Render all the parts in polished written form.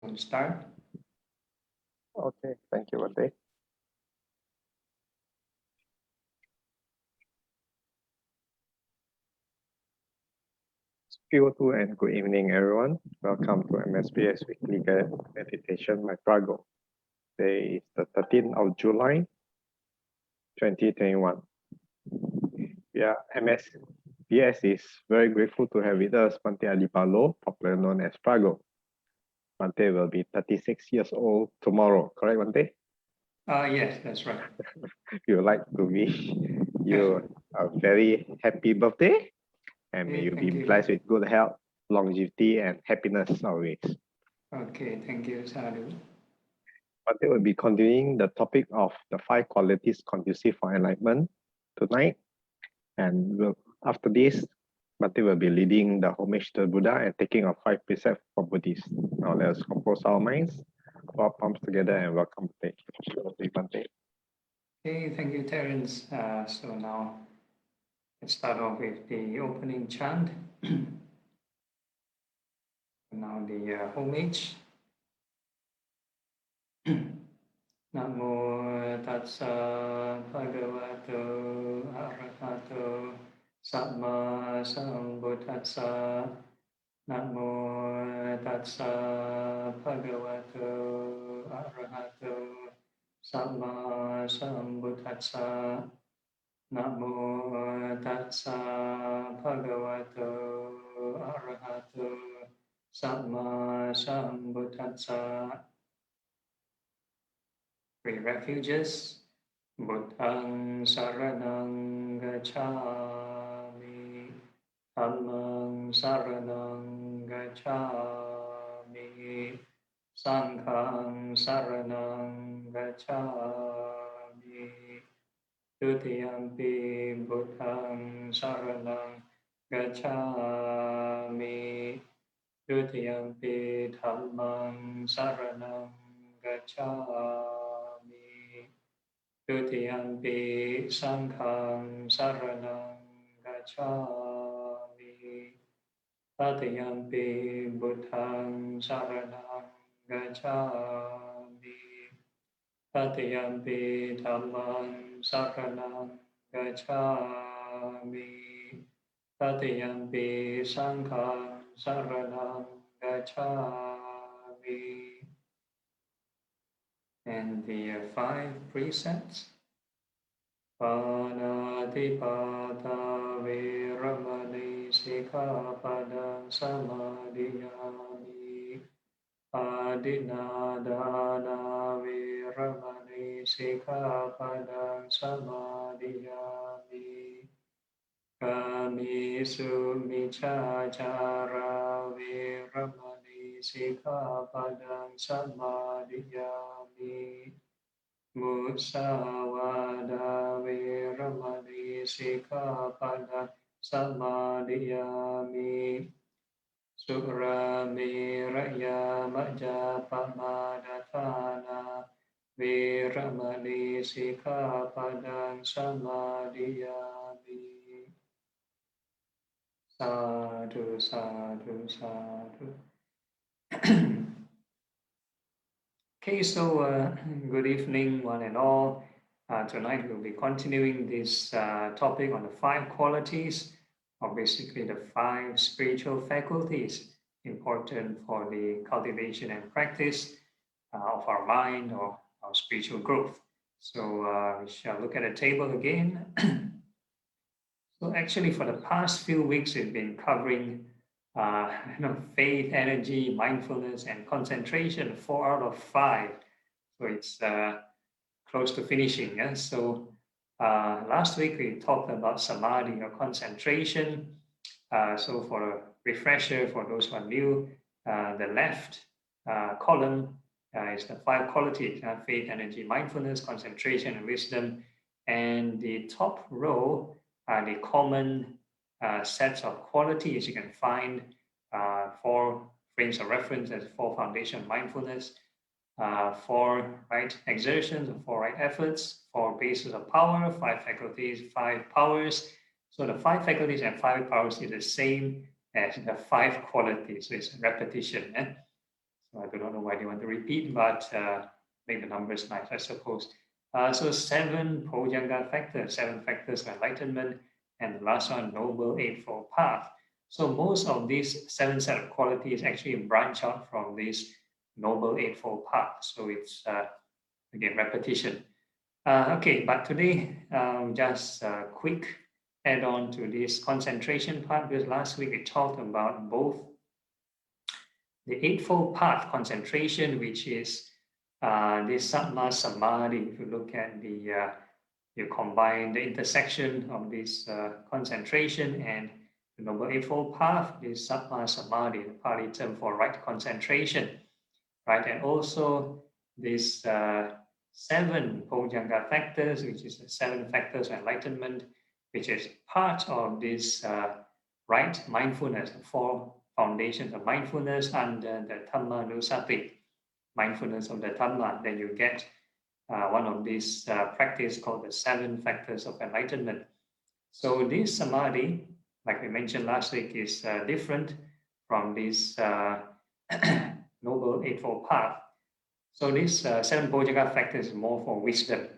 Want to start? Okay, thank you, Vande. CO2 and good evening, everyone. Welcome to MSBS Weekly Guided Meditation by Phra Goh. Today is the 13th of July, 2021. MSBS is very grateful to have with us Untitled Adhibalo, popularly known as Phra Goh. Bhante will be 36 years old tomorrow, correct, Bhante? Yes, that's right. We would like to wish you a very happy birthday, and may you be blessed with good health, longevity, and happiness always. Okay, thank you, Sadhu. Bhante will be continuing the topic of the 5 qualities conducive for enlightenment tonight. And after this, Bhante will be leading the homage to the Buddha and taking our 5 precepts for Buddhists. Now let us compose our minds, put our palms together, and welcome Bhante. Okay, thank you, Terence. So now let's start off with the opening chant. Now the homage. Namo tassa bhagavato arahato samma sambuddhassa. Namo tassa bhagavato arahato samma sambuddhassa. Namo tassa bhagavato arahato samma sambuddhassa. 3 refuges. Buddhang saranang gacchami. Dhammang saranang gacchami. Sanghang saranang gacchami. Dutiyampi buddhang saranang gacchami. Dutiyampi dhammang saranang gacchami. Dutiyampi sanghang saranang gacchami. Tatiyampi buddhang saranang gacchami. Tatiyampi dhammang saranang gacchami. Tatiyampi sanghang saranang gacchami. And the 5 precepts. Panatipata viramani sikhapadang samadhiyami. Adinadana viramani sikhapadang samadhiyami. Kamisu michachara viramani sikhapadang samadhiyami. Musawada viramani sikhapadang samadhiyami. Suramiraya majapamadatana viramani sikhapadang samadhiyami. Sadhu, sadhu, sadhu. Okay, so good evening, one and all. Tonight we'll be continuing this topic on the 5 qualities, or basically the 5 spiritual faculties important for the cultivation and practice of our mind or our spiritual growth. So we shall look at the table again. So actually, for the past few weeks, we've been covering faith, energy, mindfulness, and concentration, 4 out of 5. So it's close to finishing. Yeah? So last week we talked about samadhi or concentration. So for a refresher, for those who are new, the left column is the 5 qualities: faith, energy, mindfulness, concentration, and wisdom. And the top row are the common sets of qualities you can find 4 frames of reference as 4 foundation mindfulness, 4 right exertions, 4 right efforts, 4 bases of power, 5 faculties, 5 powers. So the 5 faculties and 5 powers is the same as the 5 qualities. So it's a repetition. So I do not know why they want to repeat, but make the numbers nice, I suppose. So 7 Bojjhanga factors, 7 factors of enlightenment, and the last one, Noble Eightfold Path. So most of these 7 set of qualities actually branch out from this Noble Eightfold Path. So it's, again, repetition. Okay, but today, just a quick add on to this concentration part, because last week we talked about both the Eightfold Path concentration, which is this Sammā Samadhi. If you look at the, you combine the intersection of this concentration and the Noble Eightfold Path, this Sammā Samadhi, the Pali term for right concentration, right? And also this 7 Bojjhanga factors, which is the 7 factors of enlightenment, which is part of this right mindfulness, the 4 foundations of mindfulness under the Dhamma Nusati, mindfulness of the Dhamma. Then you get one of these practice called the 7 factors of enlightenment. So this samadhi, like we mentioned last week, is different from this Noble Eightfold Path. So this 7 Bojjhanga factors is more for wisdom,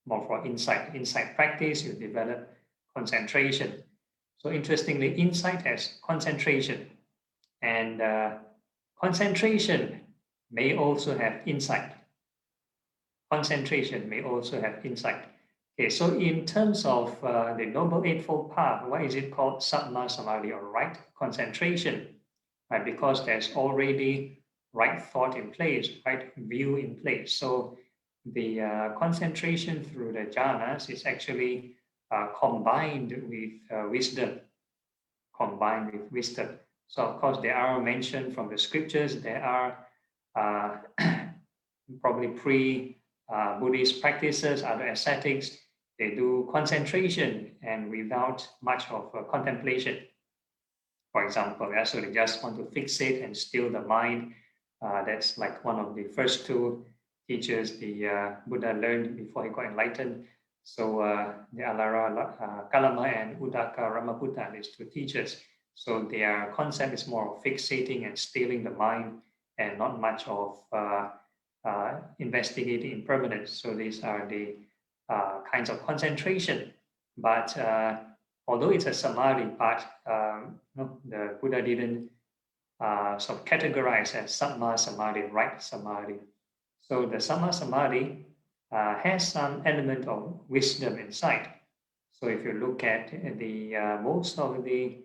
more for insight. Insight practice, you develop concentration. So interestingly, insight has concentration, and concentration may also have insight. Concentration may also have insight. Okay, so in terms of the Noble Eightfold Path, why is it called Sammā Samadhi, or right concentration? Right, because there's already right thought in place, right view in place. So the concentration through the jhanas is actually combined with wisdom. Combined with wisdom. So of course there are mentioned from the scriptures. There are probably pre-Buddhist practices, other ascetics. They do concentration and without much of contemplation. For example, yeah, so they just want to fixate and still the mind. That's like one of the first 2 teachers the Buddha learned before he got enlightened. So the Alara Kalama and Uddaka Ramaputta, these 2 teachers. So their concept is more of fixating and stilling the mind, and not much of investigating impermanence. So these are the kinds of concentration. But although it's a samadhi, but the Buddha didn't sort of categorize as Sammā Samadhi, right samadhi. So the Sammā Samadhi has some element of wisdom inside. So if you look at the most of the,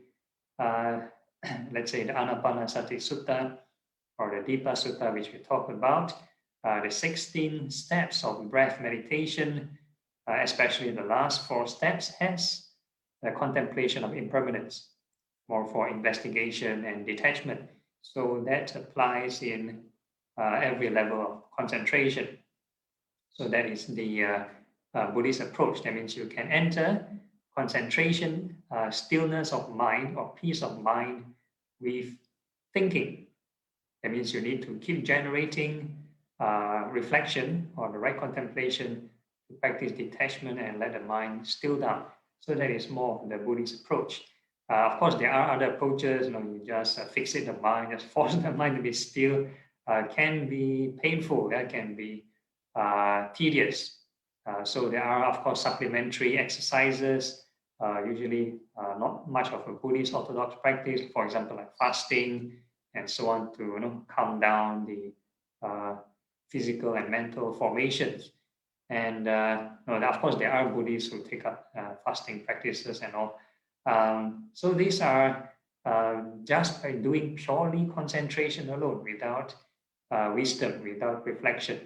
let's say the Anapanasati Sutta or the Dipa Sutta, which we talked about, the 16 steps of breath meditation, especially the last 4 steps, has the contemplation of impermanence, more for investigation and detachment. So that applies in every level of concentration. So that is the Buddhist approach. That means you can enter concentration, stillness of mind or peace of mind with thinking. That means you need to keep generating reflection or the right contemplation to practice detachment and let the mind still down. So that is more of the Buddhist approach. Of course, there are other approaches. You just fixate the mind, just force the mind to be still. Can be painful. That can be tedious. So there are, of course, supplementary exercises. Usually, not much of a Buddhist orthodox practice. For example, like fasting and so on to calm down the physical and mental formations. And of course, there are Buddhists who take up fasting practices and all. So these are just by doing purely concentration alone, without wisdom, without reflection.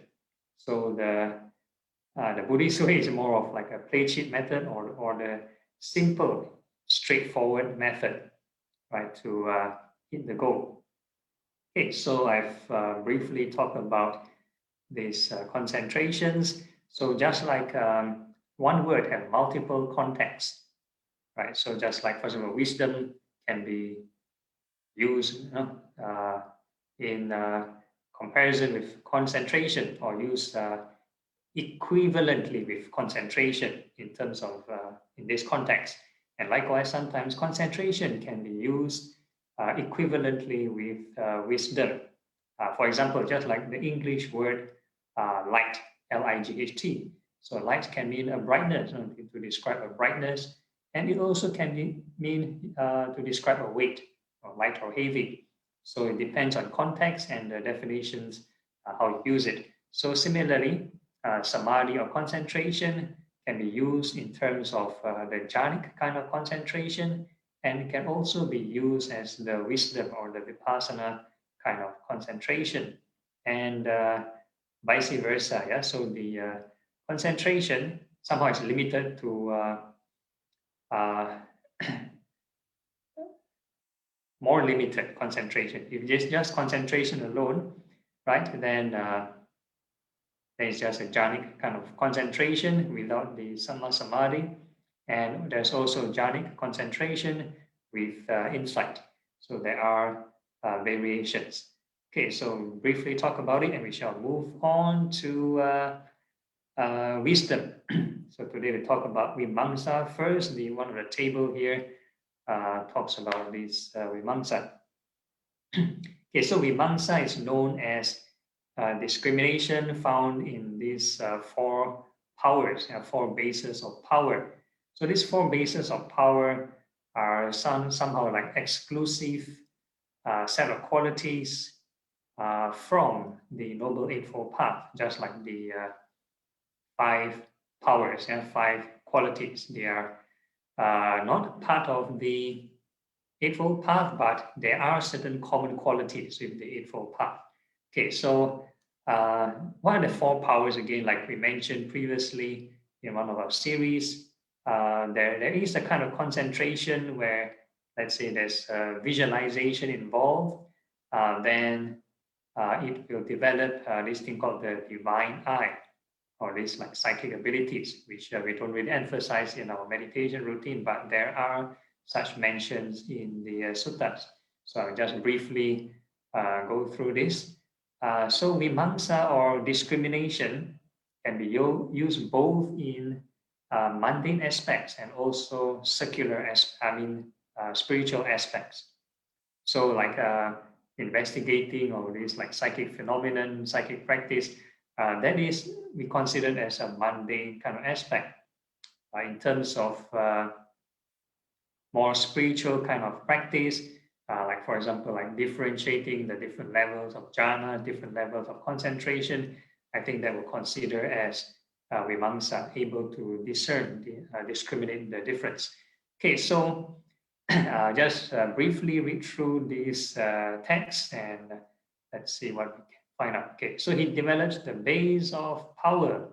So the Buddhist way is more of like a play sheet method, or the simple, straightforward method, right, to hit the goal. Okay, so I've briefly talked about these concentrations. So just like one word have multiple contexts, right? So just like, for example, wisdom can be used in comparison with concentration, or used equivalently with concentration in terms of in this context. And likewise, sometimes concentration can be used equivalently with wisdom For example, just like the English word light, L-I-G-H-T. So light can mean a brightness, to describe a brightness, and it also can mean to describe a weight, or light or heavy. So it depends on context and the definitions, how you use it. So similarly, samadhi or concentration can be used in terms of the jhanic kind of concentration, and it can also be used as the wisdom or the vipassana kind of concentration, and vice versa. Yeah, so the concentration somehow is limited to uh, more limited concentration. If it's just concentration alone, right, then it's just a jhanic kind of concentration without the samma samadhi, and there's also jhanic concentration with insight. So there are variations. Okay, so briefly talk about it, and we shall move on to wisdom. So today we talk about vimamsa first. The one on the table here talks about this vimamsa. Okay, so vimamsa is known as discrimination found in these four powers, four bases of power. So these four bases of power are somehow like exclusive set of qualities from the Noble Eightfold Path, just like the five powers, five qualities. They are not part of the Eightfold Path, but there are certain common qualities with the Eightfold Path. Okay, so what are the four powers again? Like we mentioned previously in one of our series, there is a kind of concentration where, let's say, there's visualization involved, then it will develop this thing called the divine eye, or these like psychic abilities, which we don't really emphasize in our meditation routine, but there are such mentions in the suttas. So I'll just briefly go through this. So vimamsa or discrimination can be used both in mundane aspects and also secular, spiritual aspects. So like investigating all these like psychic phenomenon, psychic practice, that is we considered as a mundane kind of aspect. In terms of more spiritual kind of practice, like for example, like differentiating the different levels of jhana, different levels of concentration, I think that we'll consider as vimamsa, able to discern, discriminate the difference. Okay, so just briefly read through these texts and let's see what we can find out. Okay, so he develops the base of power.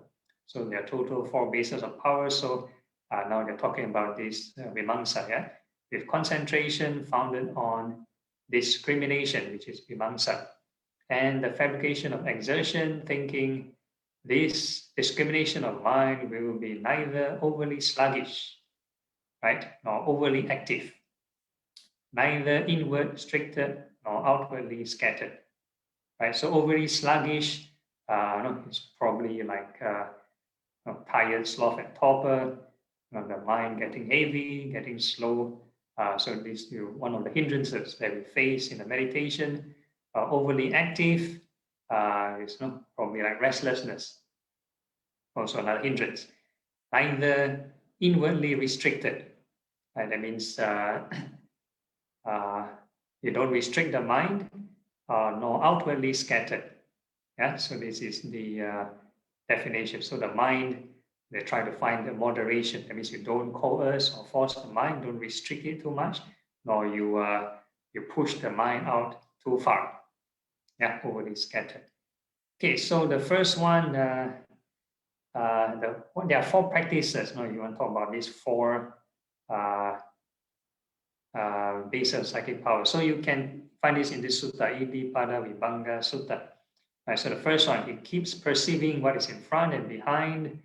So there are total four bases of power. So now they're talking about this vimamsa, yeah, with concentration founded on discrimination, which is vimamsa, and the fabrication of exertion, thinking. This discrimination of mind will be neither overly sluggish, right, nor overly active, neither inward restricted nor outwardly scattered, right? So overly sluggish, it's probably like tired, sloth, and torpor. The mind getting heavy, getting slow. So this is one of the hindrances that we face in the meditation. Overly active is probably like restlessness. Also another hindrance. Neither inwardly restricted. That means you don't restrict the mind, nor outwardly scattered. Yeah, so this is the definition. So the mind, they try to find the moderation. That means you don't coerce or force the mind, don't restrict it too much, nor you push the mind out too far. Yeah, overly scattered. Okay, so the first one, there are four practices. No, you want to talk about these four bases of psychic power. So you can find this in this sutta, Iddhipada Vibhanga Sutta. Right, so the first one, it keeps perceiving what is in front and behind,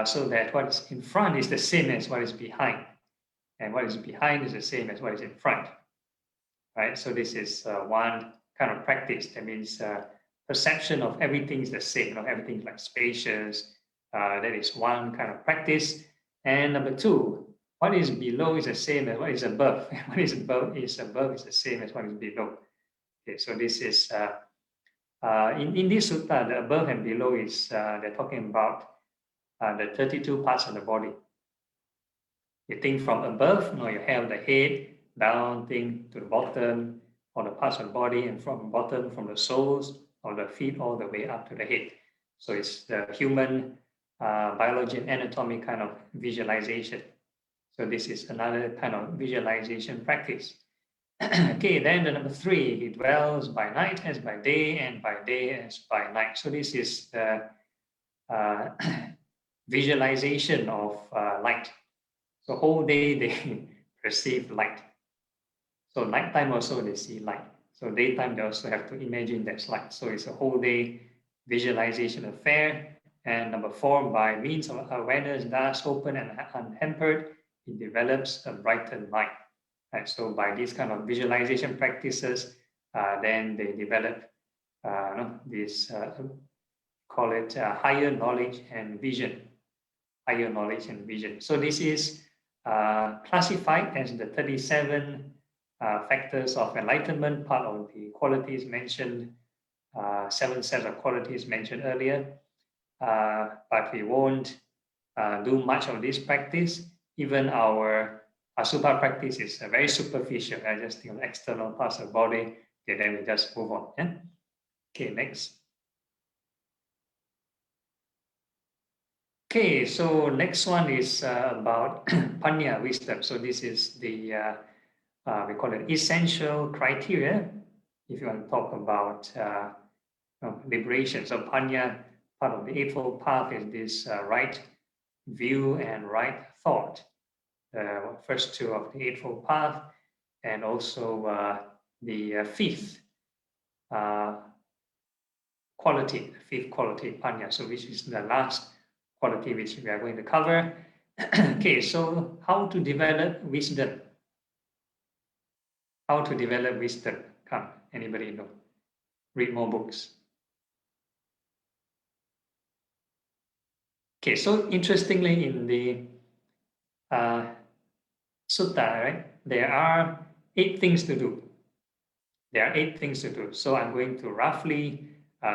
so that what is in front is the same as what is behind, and what is behind is the same as what is in front. Right, so this is one kind of practice. That means perception of everything is the same. Everything is like spacious. That is one kind of practice. And number two, what is below is the same as what is above. What is above is the same as what is below. Okay, so this is In this sutta, the above and below is they're talking about the 32 parts of the body. You think from above, you have the head down, think to the bottom, or the parts of the body, and from bottom, from the soles or the feet all the way up to the head. So it's the human biology and anatomy kind of visualization. So this is another kind of visualization practice. Okay, then the number 3, he dwells by night as by day, and by day as by night. So this is the visualization of light. So whole day they perceive light. So nighttime also they see light. So daytime they also have to imagine that's light. So it's a whole day visualization affair. And number 4, by means of awareness thus open and unhampered, it develops a brightened mind. Right? So by these kind of visualization practices, then they develop this, call it higher knowledge and vision. Higher knowledge and vision. So this is classified as the 37 factors of enlightenment, part of the qualities mentioned, 7 sets of qualities mentioned earlier. But we won't do much of this practice. Even our Asubha practice is very superficial. I just think of external parts of the body. Okay, then we just move on. Yeah? Okay, next. Okay, so next one is about Panya, wisdom. So this is the, we call it essential criteria if you want to talk about liberation. So Panya, part of the Eightfold Path, is this right view and right thought. First 2 of the Eightfold Path, and also the 5th quality, 5th quality, Panya, so which is the last quality which we are going to cover. Okay, so how to develop wisdom? How to develop wisdom? Come, anybody know? Read more books. Okay, so interestingly, in the sutta, right, there are 8 things to do. There are 8 things to do. So I'm going to roughly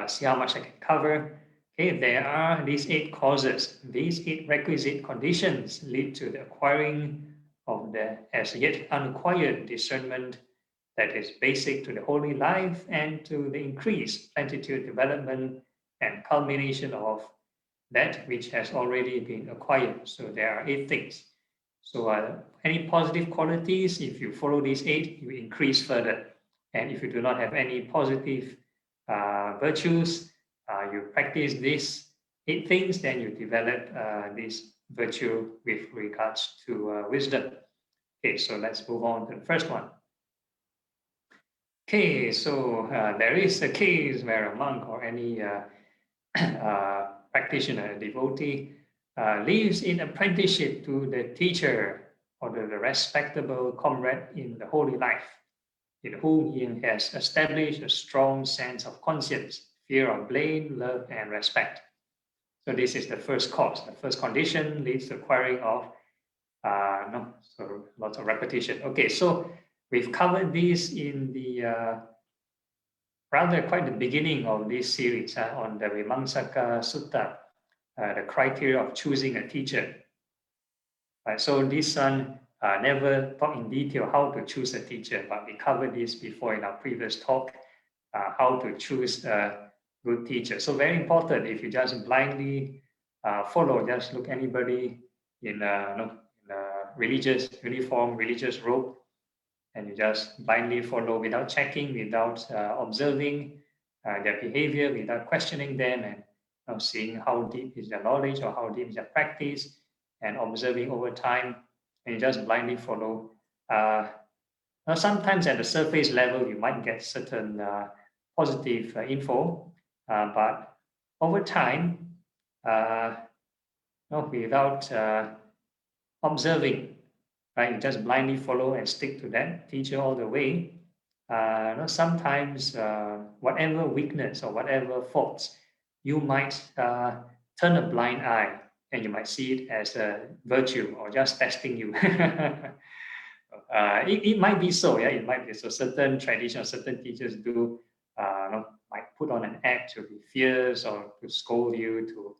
see how much I can cover. Okay, there are these 8 causes. These 8 requisite conditions lead to the acquiring of the as yet unacquired discernment that is basic to the holy life and to the increased plenitude, development, and culmination of that which has already been acquired. So there are 8 things. So any positive qualities, if you follow these 8, you increase further. And if you do not have any positive virtues, you practice these 8 things, then you develop this virtue with regards to wisdom. Okay, so let's move on to the first one. Okay, so there is a case where a monk or any practitioner, devotee, lives in apprenticeship to the teacher or the respectable comrade in the holy life, in whom he has established a strong sense of conscience, fear of blame, love, and respect. So this is the first cause. The first condition leads to acquiring of, so lots of repetition. Okay, so we've covered this in the rather quite the beginning of this series on the Vimamsaka Sutta, the criteria of choosing a teacher. So this one never talk in detail how to choose a teacher, but we covered this before in our previous talk, how to choose a good teacher. So very important. If you just blindly follow, just look anybody in a religious uniform, religious robe, and you just blindly follow without checking, without observing their behavior, without questioning them, and seeing how deep is their knowledge or how deep is their practice, and observing over time, and you just blindly follow. Now, sometimes at the surface level, you might get certain positive info, but over time, without observing, right, you just blindly follow and stick to that teacher all the way. Sometimes whatever weakness or whatever faults, you might turn a blind eye, and you might see it as a virtue or just testing you. It might be so, yeah. It might be so. Certain traditions, certain teachers do might put on an act to be fierce or to scold you, to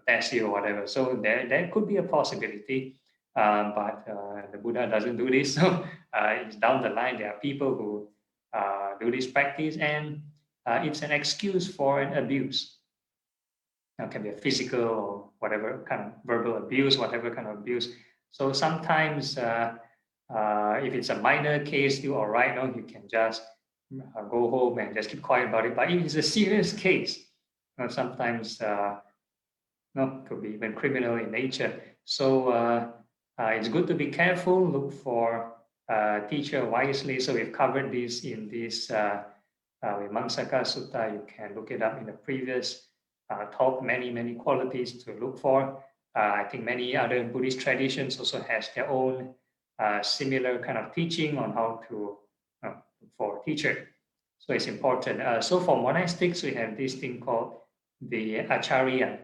test you or whatever. So there could be a possibility, but the Buddha doesn't do this. So it's down the line, there are people who do this practice, and it's an excuse for an abuse. It can be a physical or whatever kind of verbal abuse, whatever kind of abuse. So sometimes, if it's a minor case, you're all right. You can just go home and just keep quiet about it. But if it's a serious case, sometimes could be even criminal in nature. So it's good to be careful. Look for teacher wisely. So we've covered this in this Vimangsaka Sutta. You can look it up in the previous talk. Many qualities to look for. I think many other Buddhist traditions also has their own similar kind of teaching on how to for a teacher. So it's important. So for monastics, we have this thing called the Acharya.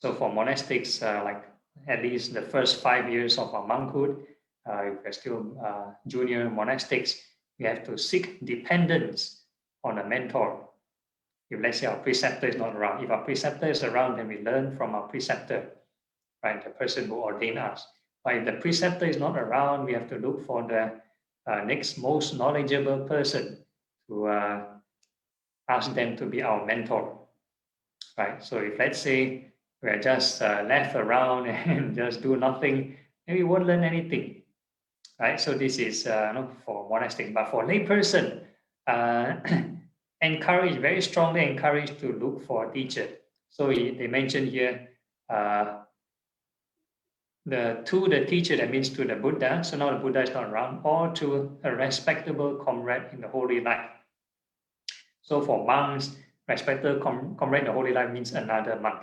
So for monastics, like at least the first 5 years of our monkhood, if we're still junior monastics, we have to seek dependence on a mentor. If let's say our preceptor is not around, if our preceptor is around, then we learn from our preceptor, right? The person who ordained us. But if the preceptor is not around, we have to look for the next most knowledgeable person to ask them to be our mentor, right? So if let's say we're just left around and just do nothing, then we won't learn anything, right? So this is for monastic, but for lay person, encourage, very strongly encouraged to look for a teacher. So they mentioned here to the teacher, that means to the Buddha. So now the Buddha is not around, or to a respectable comrade in the holy life. So for monks, respectable comrade in the holy life means another monk.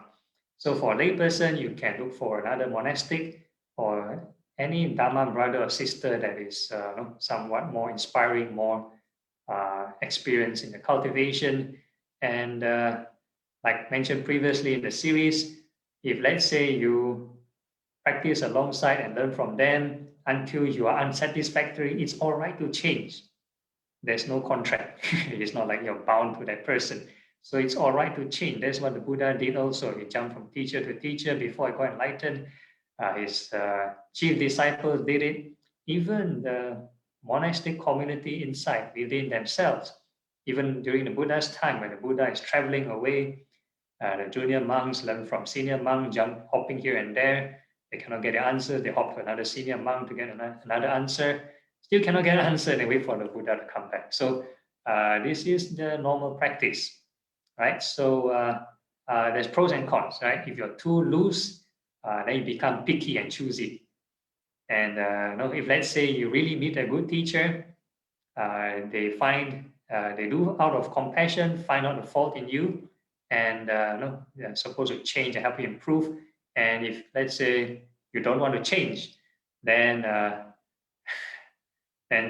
So for a lay person, you can look for another monastic or any Dhamma brother or sister that is somewhat more inspiring, more experienced in the cultivation. And like mentioned previously in the series, if let's say you practice alongside and learn from them until you are unsatisfactory, it's all right to change. There's no contract. It's not like you're bound to that person. So it's all right to change. That's what the Buddha did also. He jumped from teacher to teacher before he got enlightened. His chief disciples did it. Even the monastic community inside, within themselves, even during the Buddha's time, when the Buddha is traveling away, the junior monks learn from senior monks, hopping here and there. They cannot get the answer. They hop to another senior monk to get another answer. Still cannot get an answer. They wait for the Buddha to come back. So this is the normal practice, right? So there's pros and cons, right? If you're too loose, then you become picky and choosy. And if let's say you really meet a good teacher, they do out of compassion, find out the fault in you, and they're supposed to change and help you improve. And if let's say you don't want to change, then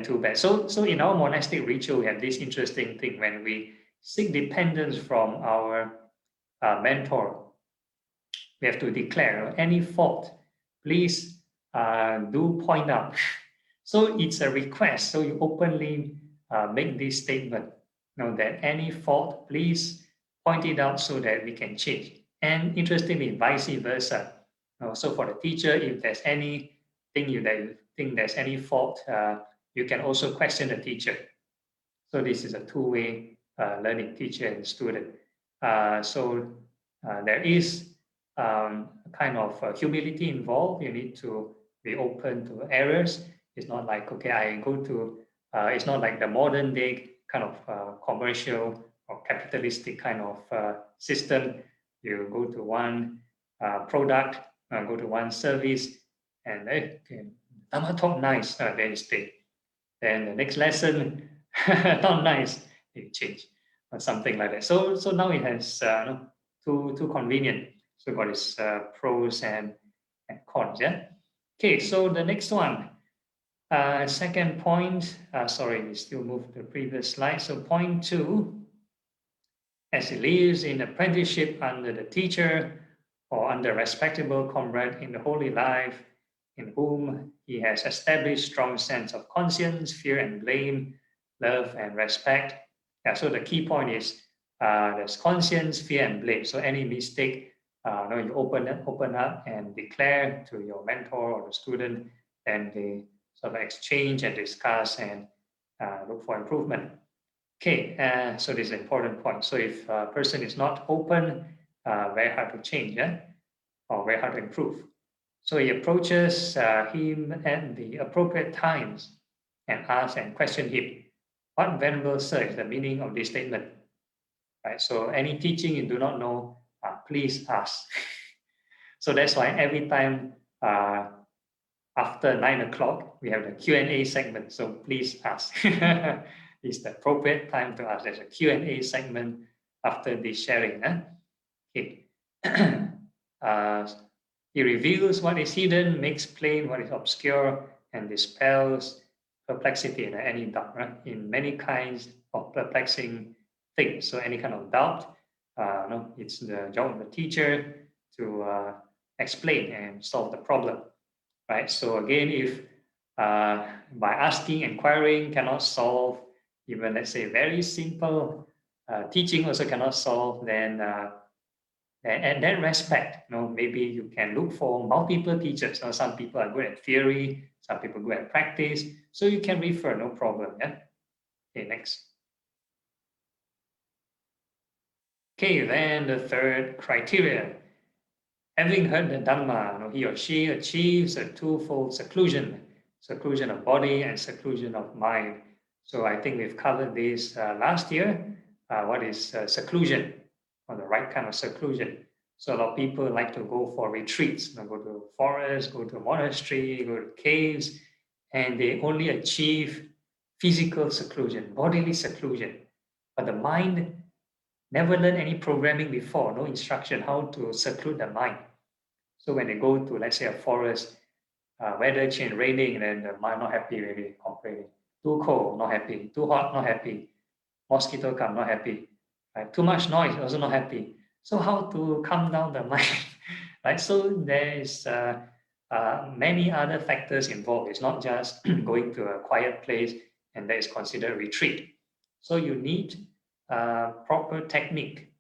too bad. So in our monastic ritual, we have this interesting thing. When we seek dependence from our mentor, we have to declare any fault, please do point out. So it's a request. So you openly make this statement, that any fault, please point it out so that we can change. And interestingly, vice versa. So for the teacher, if there's anything that you think there's any fault, you can also question the teacher. So this is a two-way learning, teacher and student. So there is kind of humility involved. You need to be open to errors. It's not like, okay, I go to, it's not like the modern day kind of commercial or capitalistic kind of system. You go to one product, go to one service, and Dhamma talk nice, then you stay. Then the next lesson, not nice, you change or something like that. So now it has too convenient. So got its pros and cons. Yeah. Okay. So the next one, second point. Sorry, we still move to the previous slide. So point 2, as he lives in apprenticeship under the teacher or under respectable comrade in the holy life, in whom he has established strong sense of conscience, fear and blame, love and respect. Yeah, so the key point is there's conscience, fear, and blame. So any mistake, you open up and declare to your mentor or the student, and they sort of exchange and discuss and look for improvement. Okay, so this is an important point. So if a person is not open, very hard to change, yeah, or very hard to improve. So he approaches him at the appropriate times and asks and question him, "What, Venerable Sir, is the meaning of this statement?" Right. So any teaching you do not know, please ask. So that's why every time after 9 o'clock, we have the Q&A segment. So please ask. It's the appropriate time to ask. There's a Q&A segment after the sharing. Okay. He reveals what is hidden, makes plain what is obscure, and dispels perplexity in any doubt, right? In many kinds of perplexing things. So any kind of doubt, it's the job of the teacher to explain and solve the problem, right? So again, if by asking, inquiring cannot solve, even let's say very simple teaching also cannot solve, then and then respect. Maybe you can look for multiple teachers. Some people are good at theory, some people good at practice, so you can refer, no problem. Yeah. Okay, next. Okay, then the third criteria. Having heard the Dhamma, he or she achieves a twofold seclusion of body and seclusion of mind. So I think we've covered this last year. What is seclusion, or the right kind of seclusion? So a lot of people like to go for retreats, go to a forest, go to a monastery, go to caves, and they only achieve physical seclusion, bodily seclusion. But the mind never learned any programming before, no instruction how to seclude the mind. So when they go to, let's say, a forest, weather change, raining, and then the mind not happy, maybe complaining. Too cold, not happy. Too hot, not happy. Mosquito come, not happy. Right? Too much noise, also not happy. So how to calm down the mind? Right? So there is many other factors involved. It's not just going to a quiet place and that is considered retreat. So you need proper technique.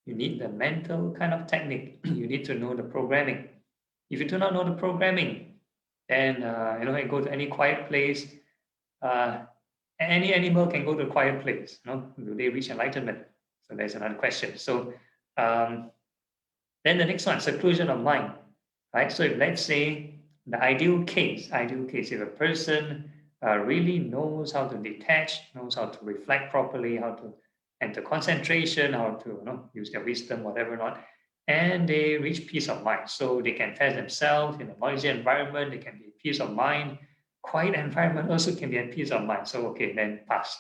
You need the mental kind of technique. You need to know the programming. If you do not know the programming, then and go to any quiet place. Any animal can go to a quiet place. Do they reach enlightenment? So there's another question. So then the next one, seclusion of mind. Right. So if let's say the ideal case, if a person really knows how to detach, knows how to reflect properly, how to enter concentration, how to use their wisdom, whatever not, and they reach peace of mind. So they can test themselves in a noisy environment, they can be peace of mind. Quiet environment also can be at peace of mind. So okay, then pass,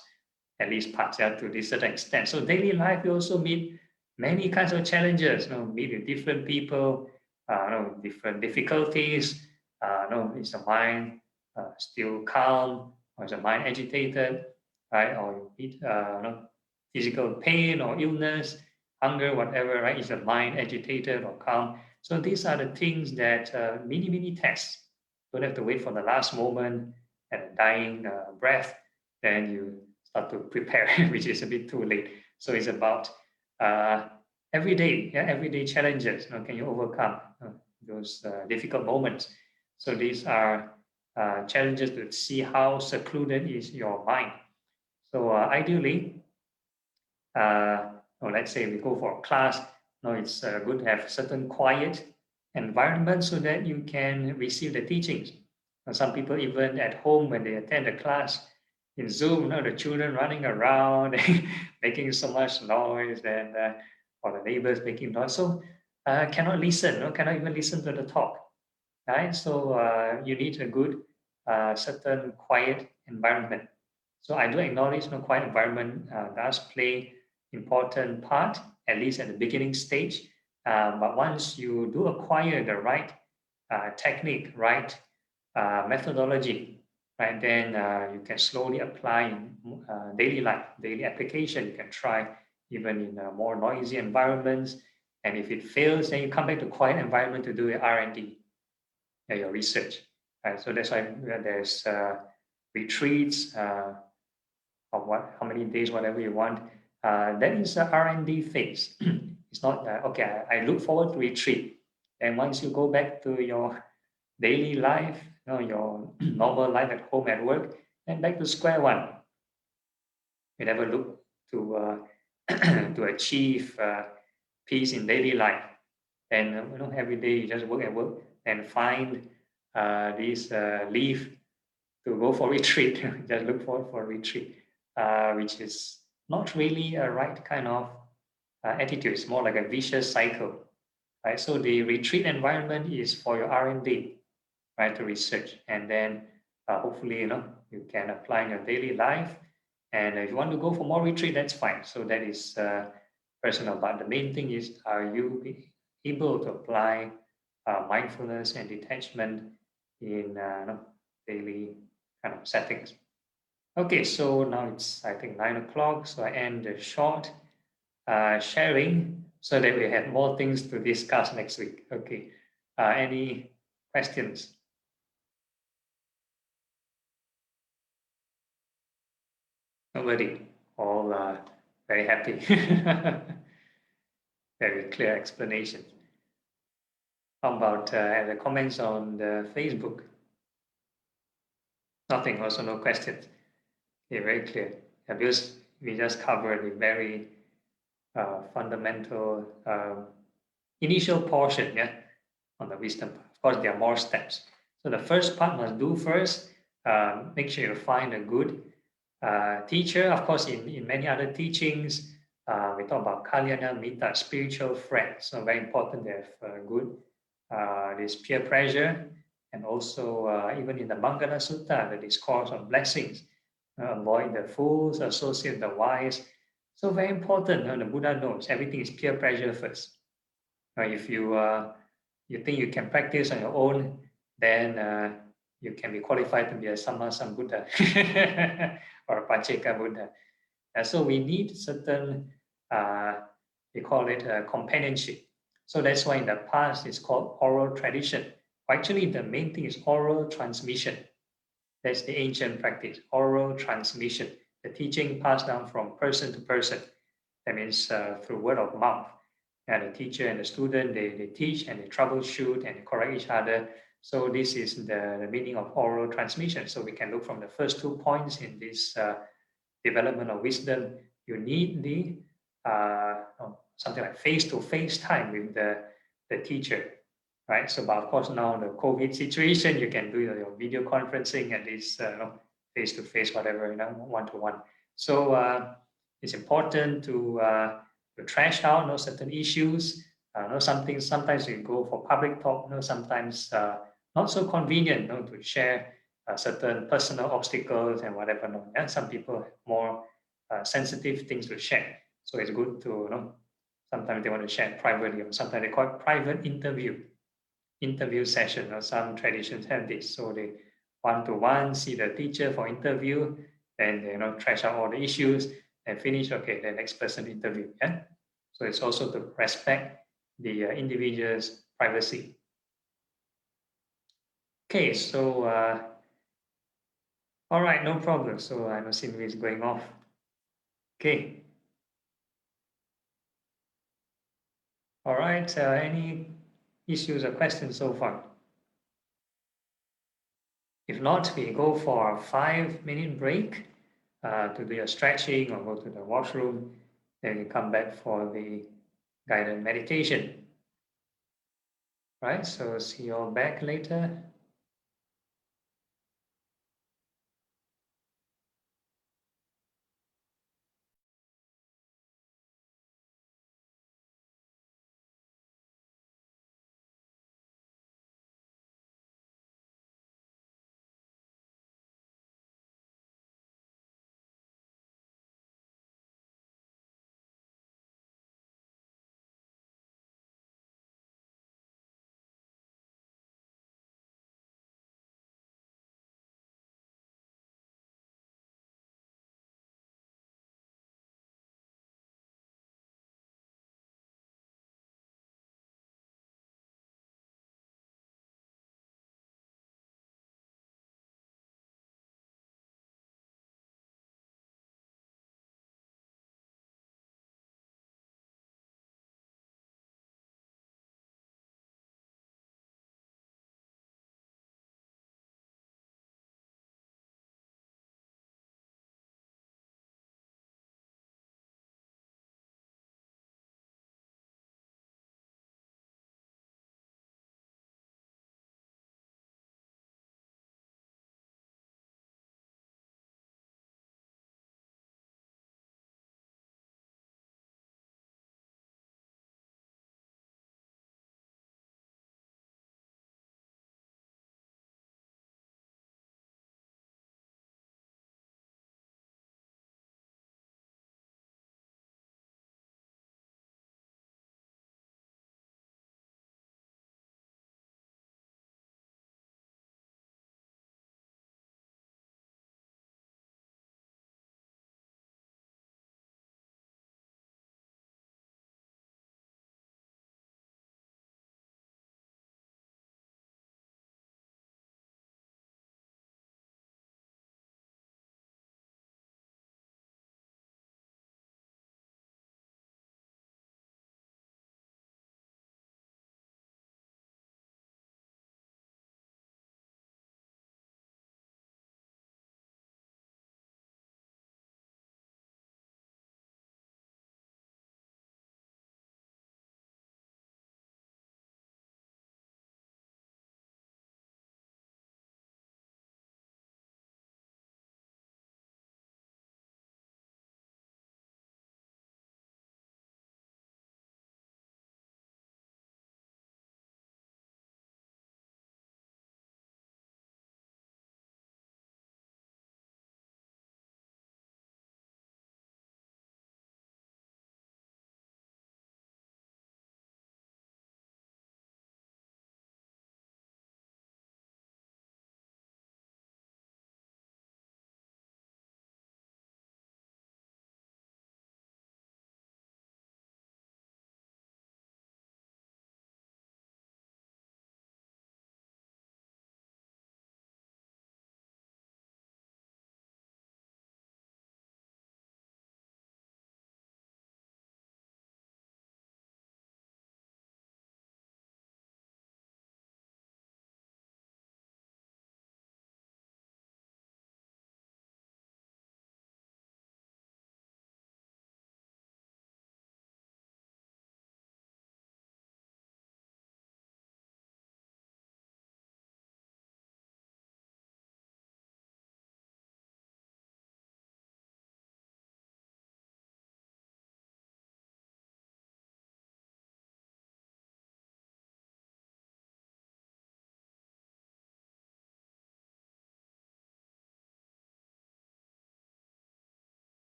at least pass to this certain extent. So daily life, we also meet many kinds of challenges, meet with different people, different difficulties. Is the mind still calm, or is the mind agitated, right? Or you meet physical pain or illness, hunger, whatever, right? Is the mind agitated or calm? So these are the things that many tests. Don't have to wait for the last moment and a dying breath, then you start to prepare, which is a bit too late. So it's about everyday challenges. Can you overcome those difficult moments? So these are challenges to see how secluded is your mind. So ideally, let's say we go for a class. It's good to have certain quiet environment so that you can receive the teachings. Some people even at home when they attend the class in Zoom, the children running around, making so much noise, and or the neighbors making noise. So cannot listen, cannot even listen to the talk. Right? So you need a good, certain quiet environment. So I do acknowledge quiet environment does play important part, at least at the beginning stage. But once you do acquire the right technique, right methodology, right, then you can slowly apply in daily life, daily application. You can try even in more noisy environments. And if it fails, then you come back to quiet environment to do your R&D, your research. Right? So that's why there's retreats, or how many days, whatever you want. That is a R&D phase. It's not okay. I look forward to retreat, and once you go back to your daily life, your normal life at home, at work, and back to square one. You never look to to achieve peace in daily life, and every day you just work and work and find this leave to go for retreat. Just look forward for a retreat, which is not really a right kind of attitude. It's more like a vicious cycle, right? So the retreat environment is for your R&D, right, to research, and then hopefully you can apply in your daily life. And if you want to go for more retreat, that's fine. So that is personal. But the main thing is, are you able to apply mindfulness and detachment in daily kind of settings? Okay, so now it's I think 9 o'clock. So I end the short sharing so that we have more things to discuss next week. Okay, any questions? Nobody. All very happy. Very clear explanation. How about the comments on the Facebook? Nothing. Also, no questions. Yeah, very clear. Yeah, because we just covered the very fundamental initial portion, yeah, on the wisdom. Of course, there are more steps. So the first part must do first. Make sure you find a good teacher. Of course, in many other teachings, we talk about kalyana mita, spiritual friends. So very important to have good this peer pressure, and also even in the Mangala Sutta, the discourse on blessings, avoid the fools, associate the wise. So very important. The Buddha knows everything is peer pressure first. If you think you can practice on your own, then you can be qualified to be a Samma Sambuddha or a Pacheka Buddha. So we need certain, we call it companionship. So that's why in the past it's called oral tradition. Actually, the main thing is oral transmission. That's the ancient practice, oral transmission. The teaching passed down from person to person. That means through word of mouth. And the teacher and the student, they teach and they troubleshoot and correct each other. So this is the meaning of oral transmission. So we can look from the first 2 points in this development of wisdom. You need the something like face-to-face time with the teacher, right? So, but of course, now in the COVID situation, you can do your video conferencing at least face-to-face, whatever, one-to-one. So it's important to trash out certain issues. Sometimes you go for public talk. Sometimes not so convenient to share certain personal obstacles and whatever. Yeah? Some people have more sensitive things to share. So it's good to sometimes they want to share privately, or sometimes they call it private interview session, or some traditions have this. So they one-to-one see the teacher for interview, then they trash out all the issues and finish. Okay, the next person interview. Yeah. So it's also to respect the individual's privacy. Okay, so all right, no problem. So I know Sinvi is going off. Okay. All right. Any issues or questions so far? If not, we go for a 5-minute break to do a stretching or go to the washroom. Then we come back for the guided meditation. Right. So see you all back later.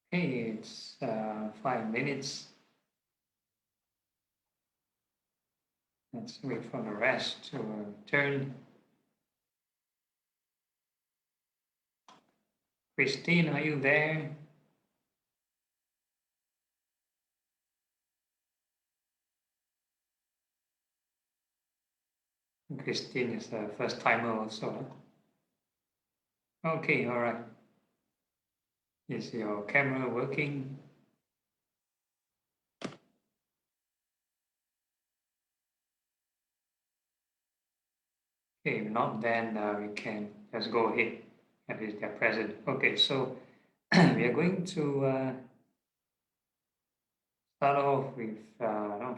Hey, it's 5 minutes. Let's wait for the rest to turn. Christine, are you there? Christine is a first timer also. Okay, all right. Is your camera working? Okay, if not, then we can just go ahead. At least they're present. Okay, so we are going to start off with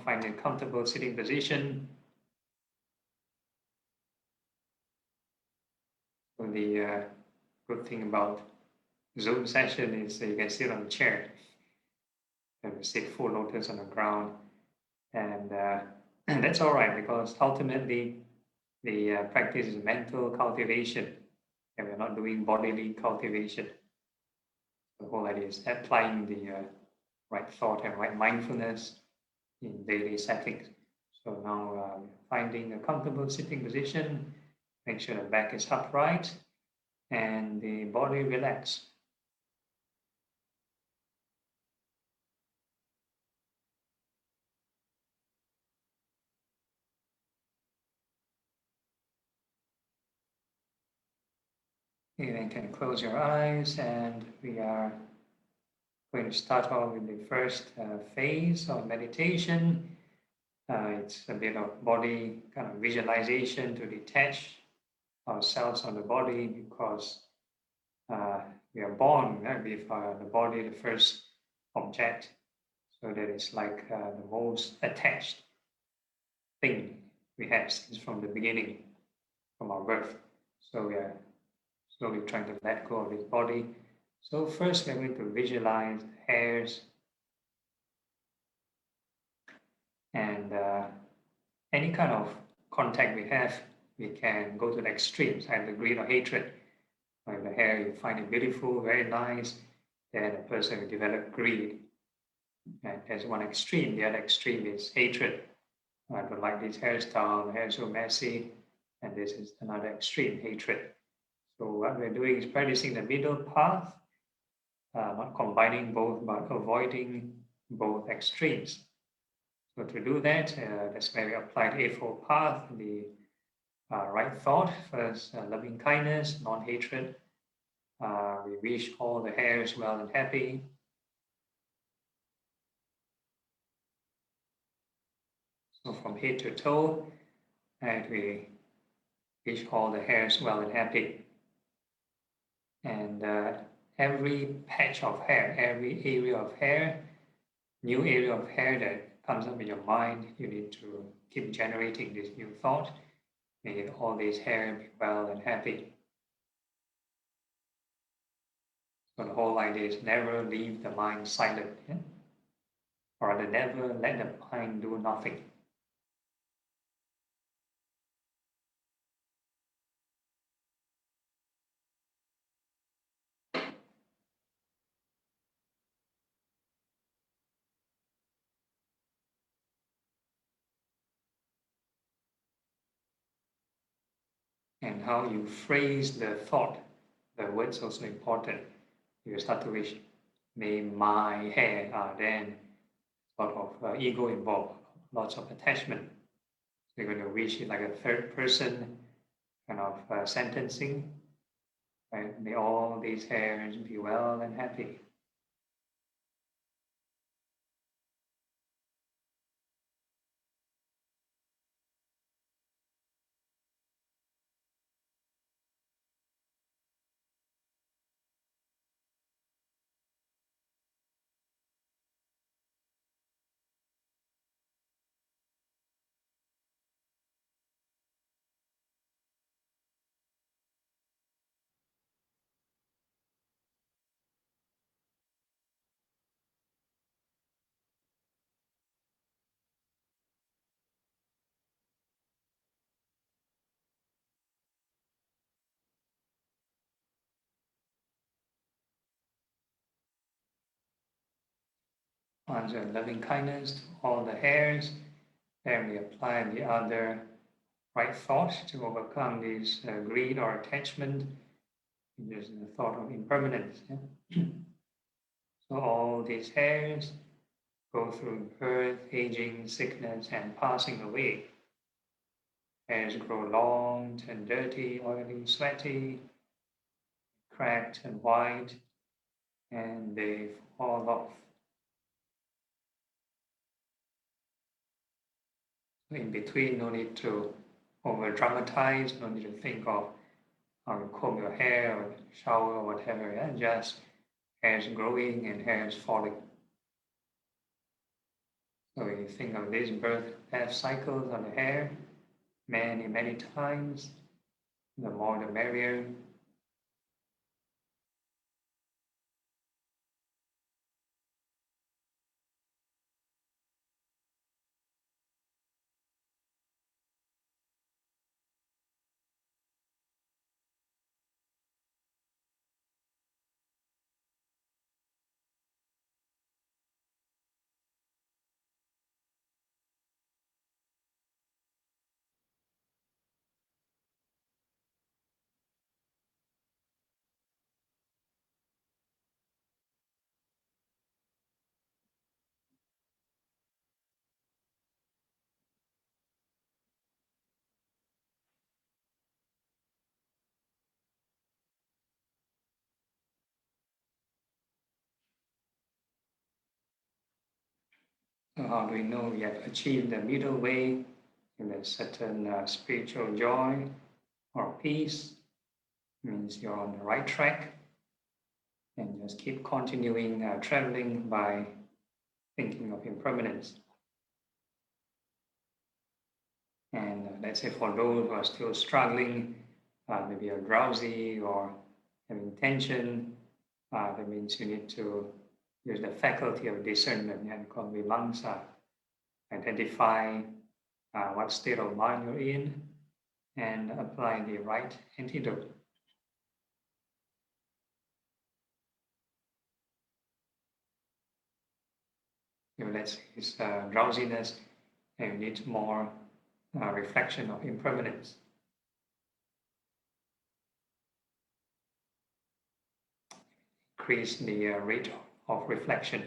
finding a comfortable sitting position. So the good thing about Zoom session is you can sit on a chair and sit full lotus on the ground, and that's all right because ultimately the practice is mental cultivation, and we're not doing bodily cultivation. The whole idea is applying the right thought and right mindfulness in daily settings. So now finding a comfortable sitting position, make sure the back is upright and the body relaxed. You then can close your eyes, and we are going to start off with the first phase of meditation. It's a bit of body kind of visualization to detach ourselves from the body because uh, we are born with the body, the first object. So that is like the most attached thing we have since from the beginning, from our birth. So we are slowly trying to let go of this body. So first we're going to visualize the hairs and any kind of contact we have, we can go to the extremes, either greed or hatred. Like the hair, you find it beautiful, very nice, then a person will develop greed. And there's one extreme. The other extreme is hatred. I don't like this hairstyle, the hair is so messy. And this is another extreme, hatred. So what we're doing is practicing the middle path, not combining both, but avoiding both extremes. So to do that, that's where we apply the Eightfold Path, the right thought, first loving kindness, non-hatred. We wish all the hairs well and happy. So from head to toe, and we wish all the hairs well and happy. And every patch of hair, every area of hair, new area of hair that comes up in your mind, you need to keep generating this new thought. May all these hair be well and happy. So the whole idea is never leave the mind silent, yeah? Or rather never let the mind do nothing. And how you phrase the thought, the words also important. You start to wish, may my hair, then lot of ego involved, lots of attachment. So you're going to wish it like a third person kind of sentencing, right? May all these hairs be well and happy. answer loving kindness to all the hairs. Then we apply the other right thought to overcome this greed or attachment, which is the thought of impermanence. Yeah? So all these hairs go through birth, aging, sickness, and passing away. Hairs grow long, turn dirty, oily, sweaty, cracked and white, and they fall off. In between, no need to over dramatize, no need to think of how you comb your hair or shower or whatever. Yeah? Just hairs growing and hairs falling. So you think of these birth death cycles on the hair many, many times, the more the merrier. So how do we know we have achieved the middle way in a certain spiritual joy or peace? Means you're on the right track, and just keep continuing traveling by thinking of impermanence. And let's say for those who are still struggling, maybe are drowsy or having tension, that means you need to use the faculty of discernment, and called vimamsa. Identify what state of mind you're in and apply the right antidote. If let's say it's drowsiness, and you need more reflection of impermanence. Increase the rate of reflection.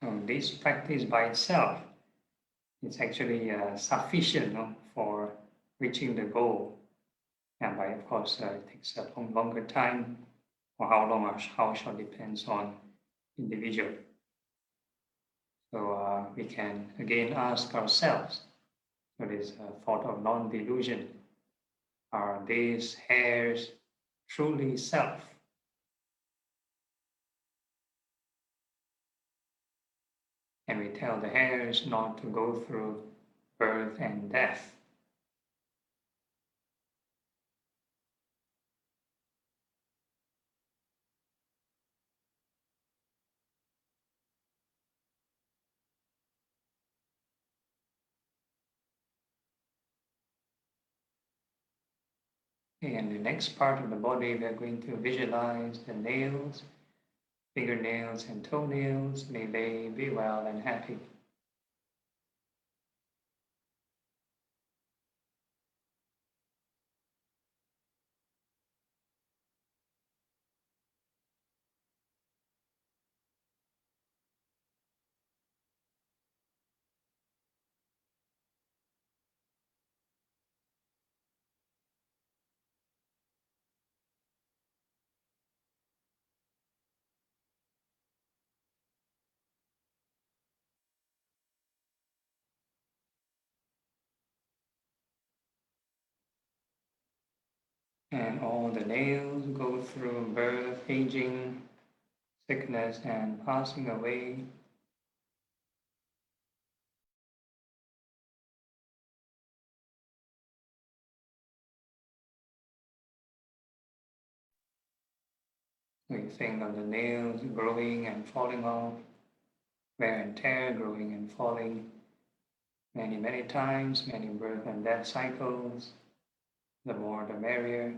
So this practice by itself is actually sufficient, no, for reaching the goal. And by, of course, it takes a longer time, or how long or how short depends on individual. So we can again ask ourselves, so this thought of non-delusion, are these hairs truly self? And we tell the hairs not to go through birth and death. And the next part of the body, we are going to visualize the nails, fingernails and toenails. May they be well and happy. And all the nails go through birth, aging, sickness, and passing away. We think of the nails growing and falling off, wear and tear, growing and falling many, many times, many birth and death cycles. The more the merrier.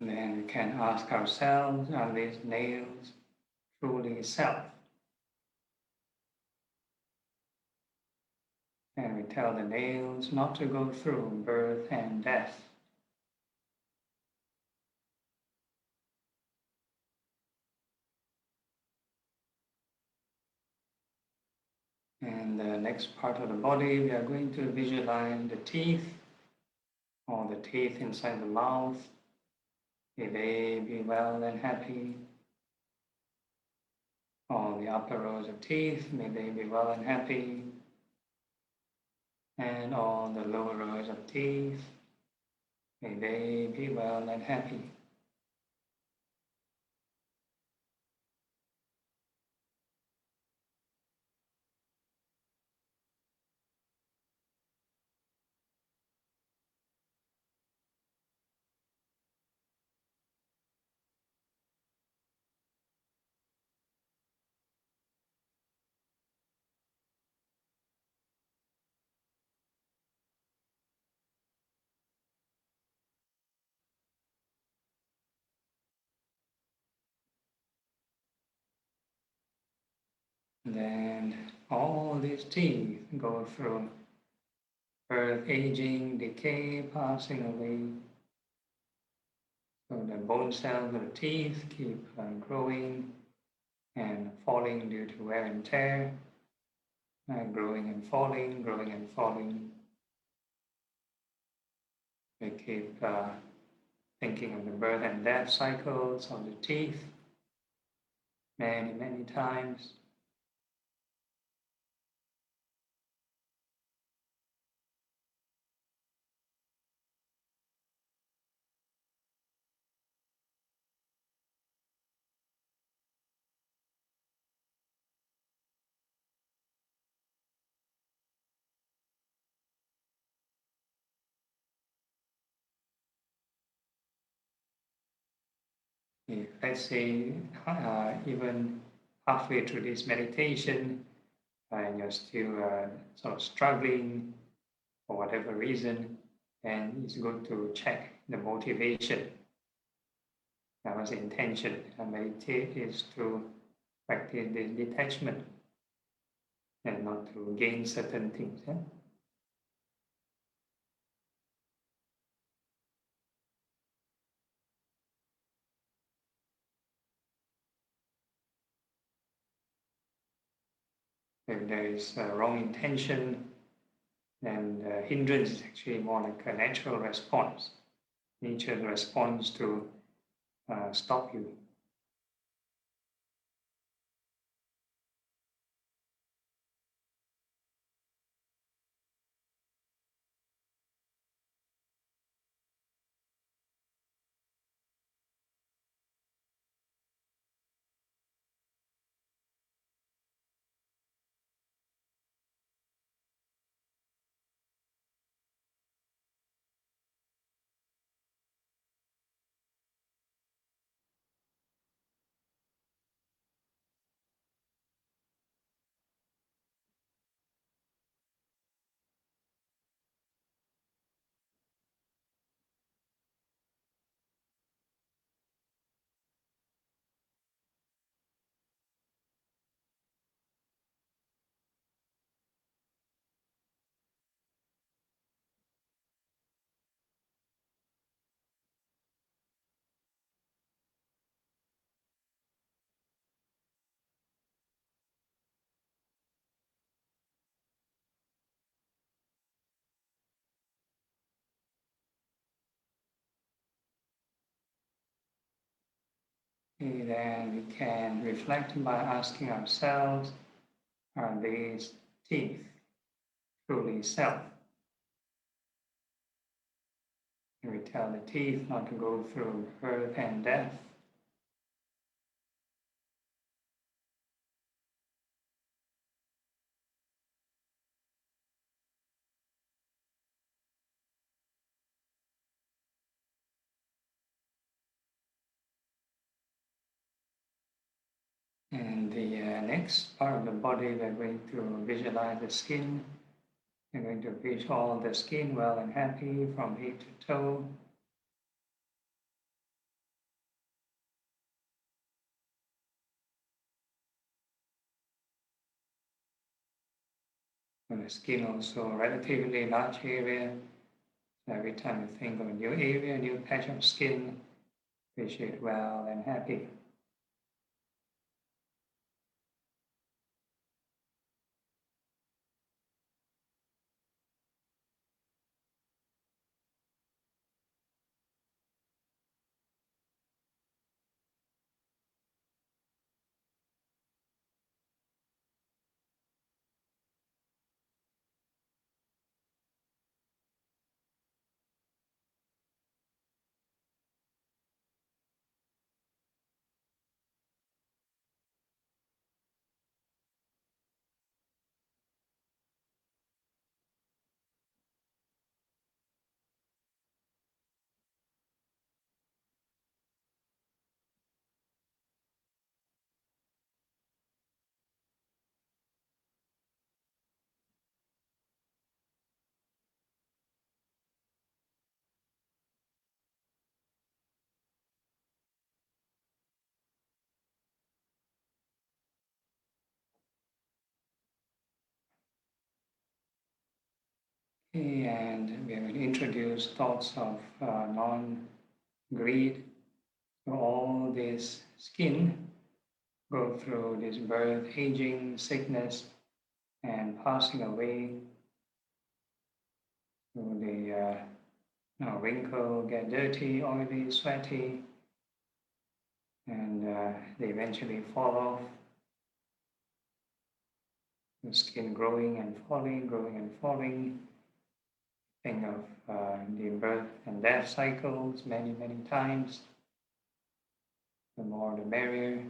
Then we can ask ourselves, are these nails truly self? And we tell the nails not to go through birth and death. And the next part of the body, we are going to visualize the teeth, or the teeth inside the mouth. May they be well and happy. All the upper rows of teeth, may they be well and happy. And all the lower rows of teeth, may they be well and happy. Then all these teeth go through birth, aging, decay, passing away. So the bone cells of the teeth keep growing and falling due to wear and tear, growing and falling, growing and falling. They keep thinking of the birth and death cycles of the teeth many, many times. If, let's say, even halfway through this meditation, and you're still sort of struggling for whatever reason, then it's good to check the motivation. That was the intention. Meditate is to practice the detachment and not to gain certain things. Yeah? If there is a wrong intention, then the hindrance is actually more like a natural response. Nature responds to stop you. Okay, then we can reflect by asking ourselves, are these teeth truly self? And we tell the teeth not to go through birth and death. And the next part of the body, we're going to visualize the skin. We're going to visual the skin well and happy from head to toe. And the skin also relatively large area. So every time you think of a new area, a new patch of skin, appreciate well and happy. Okay, and we will introduce thoughts of non-greed. So all this skin go through this birth, aging, sickness, and passing away. So they wrinkle, get dirty, oily, sweaty, and they eventually fall off. The skin growing and falling, growing and falling. Think of the birth and death cycles many, many times. The more the merrier.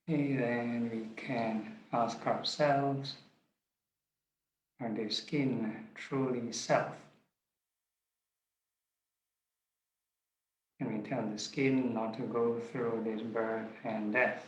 Then we can ask ourselves, are the skin truly self? And we tell the skin not to go through this birth and death.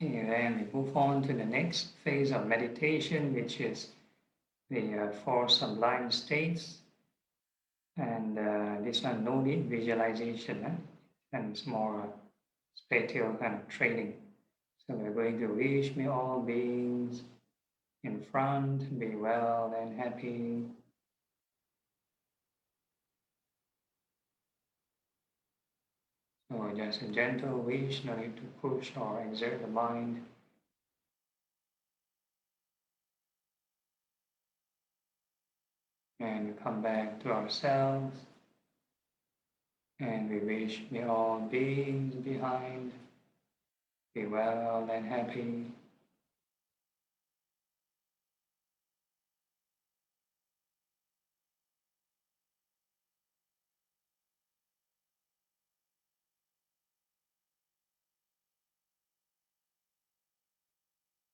And then we move on to the next phase of meditation, which is the four sublime states. And this one, no need visualization, and it's more spatial kind of training. So we're going to wish may all beings in front be well and happy. So just a gentle wish, no need to push or exert the mind. And we come back to ourselves. And we wish may all beings behind be well and happy.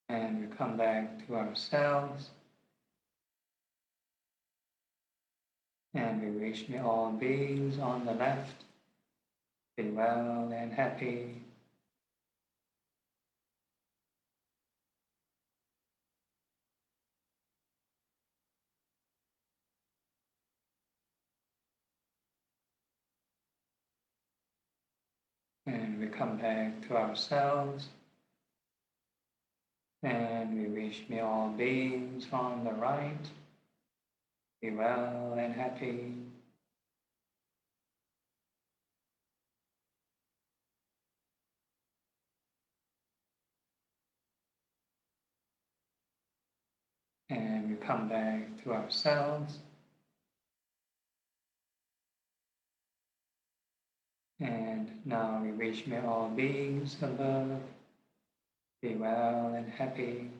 And we come back to ourselves. And we wish may all beings on the left be well and happy. And we come back to ourselves. And we wish may all beings on the right be well and happy. And we come back to ourselves. And now we wish may all beings above be well and happy.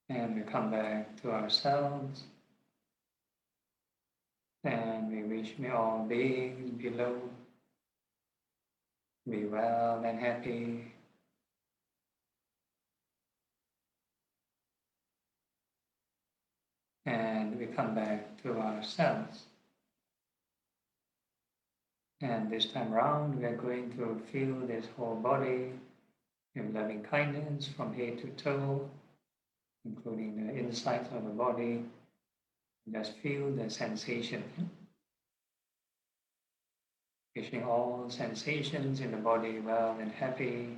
And we come back to ourselves. And we wish may all beings below be well and happy. And we come back to ourselves. And this time around, we are going to feel this whole body in loving kindness from head to toe, including the insides of the body. Just feel the sensation. Wishing all sensations in the body well and happy.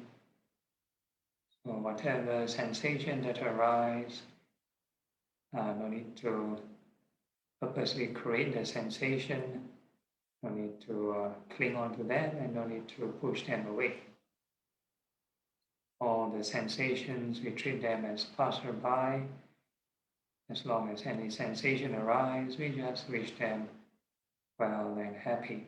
So whatever sensation that arise, no need to purposely create the sensation, no need to cling on to them, and no need to push them away. All the sensations, we treat them as passerby. As long as any sensation arises, we just wish them well and happy.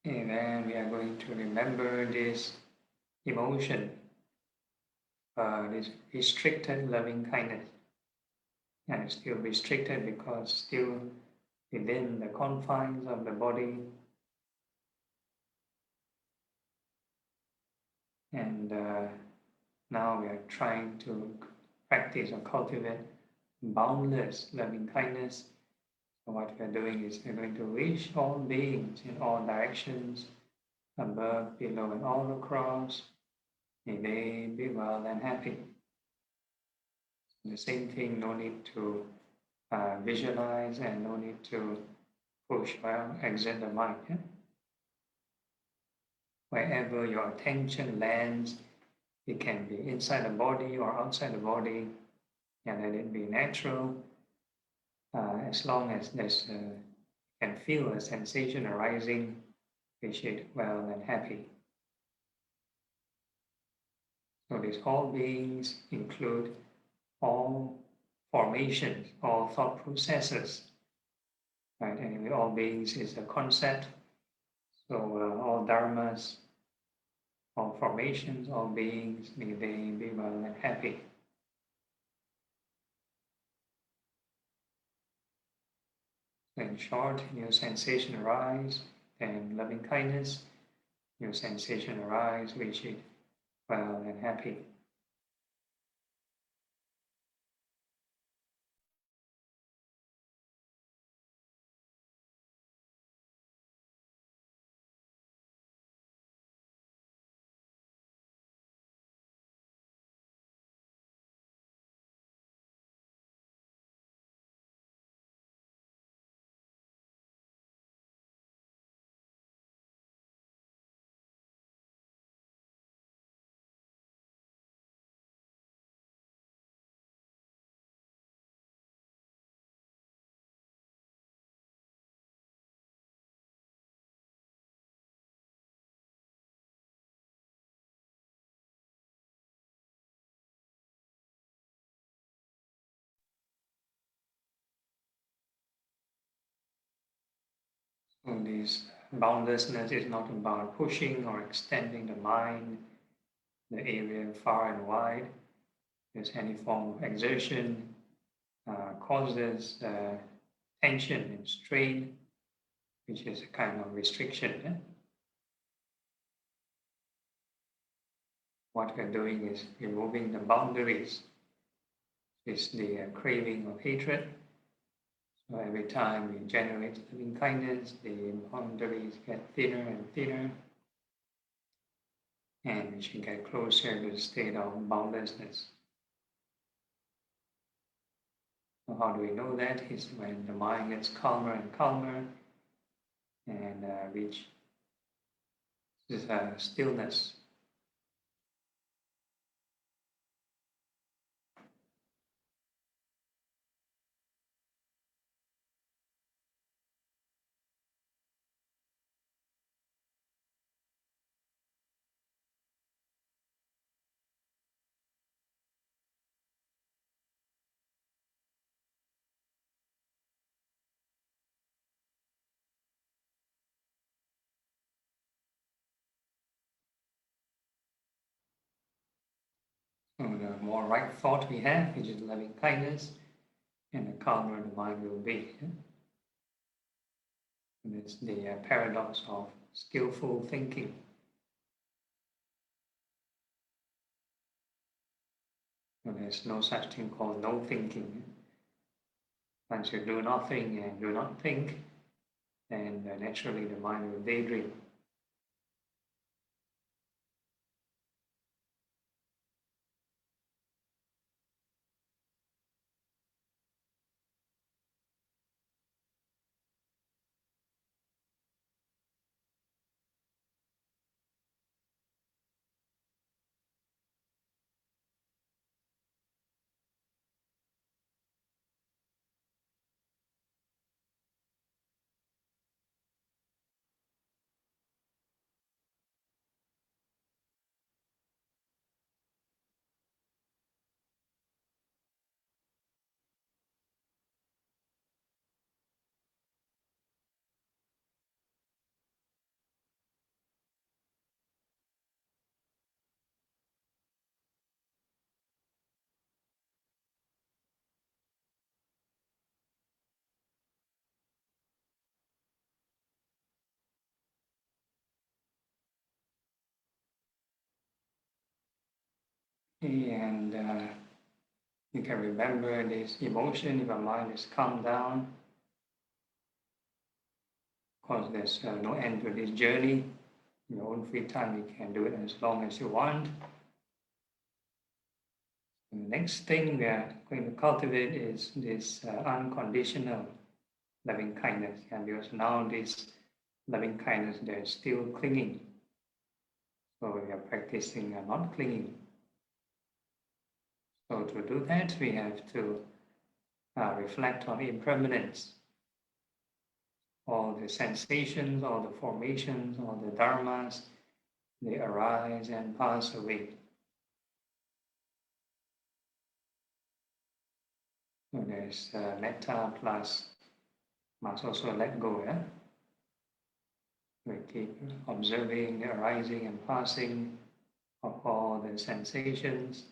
And then we are going to remember this emotion, this restricted loving kindness. And it's still restricted because still within the confines of the body. And now we are trying to practice or cultivate boundless loving kindness. So what we are doing is we're going to reach all beings in all directions, above, below, and all across. May they be well and happy. The same thing, no need to visualize and no need to push or exert the mind. Yeah? Wherever your attention lands, it can be inside the body or outside the body, and let it be natural. As long as there's can feel a sensation arising, appreciate well and happy. So these all beings include all formations, all thought processes, right? Anyway, all beings is a concept. So all dharmas, all formations, all beings, may they be well and happy. So in short, new sensation arise, then loving kindness, new sensation arise, reach it well and happy. So this boundlessness is not about pushing or extending the mind, the area far and wide. There's any form of exertion causes tension and strain, which is a kind of restriction. Yeah? What we're doing is removing the boundaries. It's the craving of hatred. So every time we generate loving kindness, the boundaries get thinner and thinner, and we should get closer to the state of boundlessness. So how do we know that? Is when the mind gets calmer and calmer and reach this stillness. So the more right thought we have, which is loving kindness, and the calmer the mind will be. And it's the paradox of skillful thinking. So there's no such thing called no thinking. Once you do nothing and do not think, then naturally the mind will daydream. And you can remember this emotion if your mind is calmed down. Of course, there's no end to this journey. In your own free time, you can do it as long as you want. The next thing we are going to cultivate is this unconditional loving kindness. And because now this loving kindness, they're still clinging. So we are practicing not clinging. So to do that, we have to reflect on impermanence. All the sensations, all the formations, all the dharmas, they arise and pass away. So there's metta plus must also let go. Yeah? We keep observing the arising and passing of all the sensations.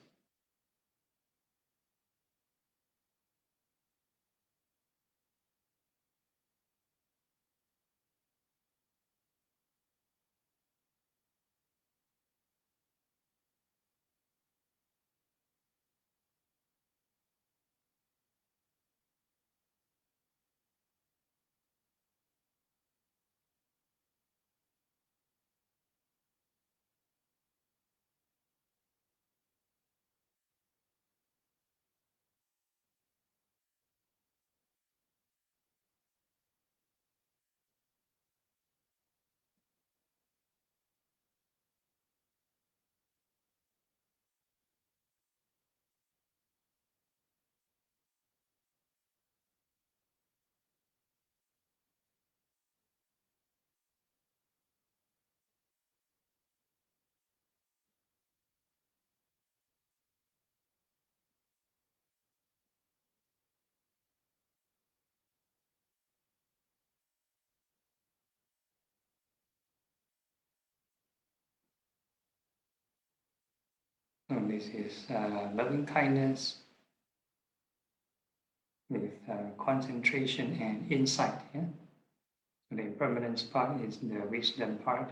So this is loving kindness with concentration and insight. Yeah? So the impermanence part is the wisdom part.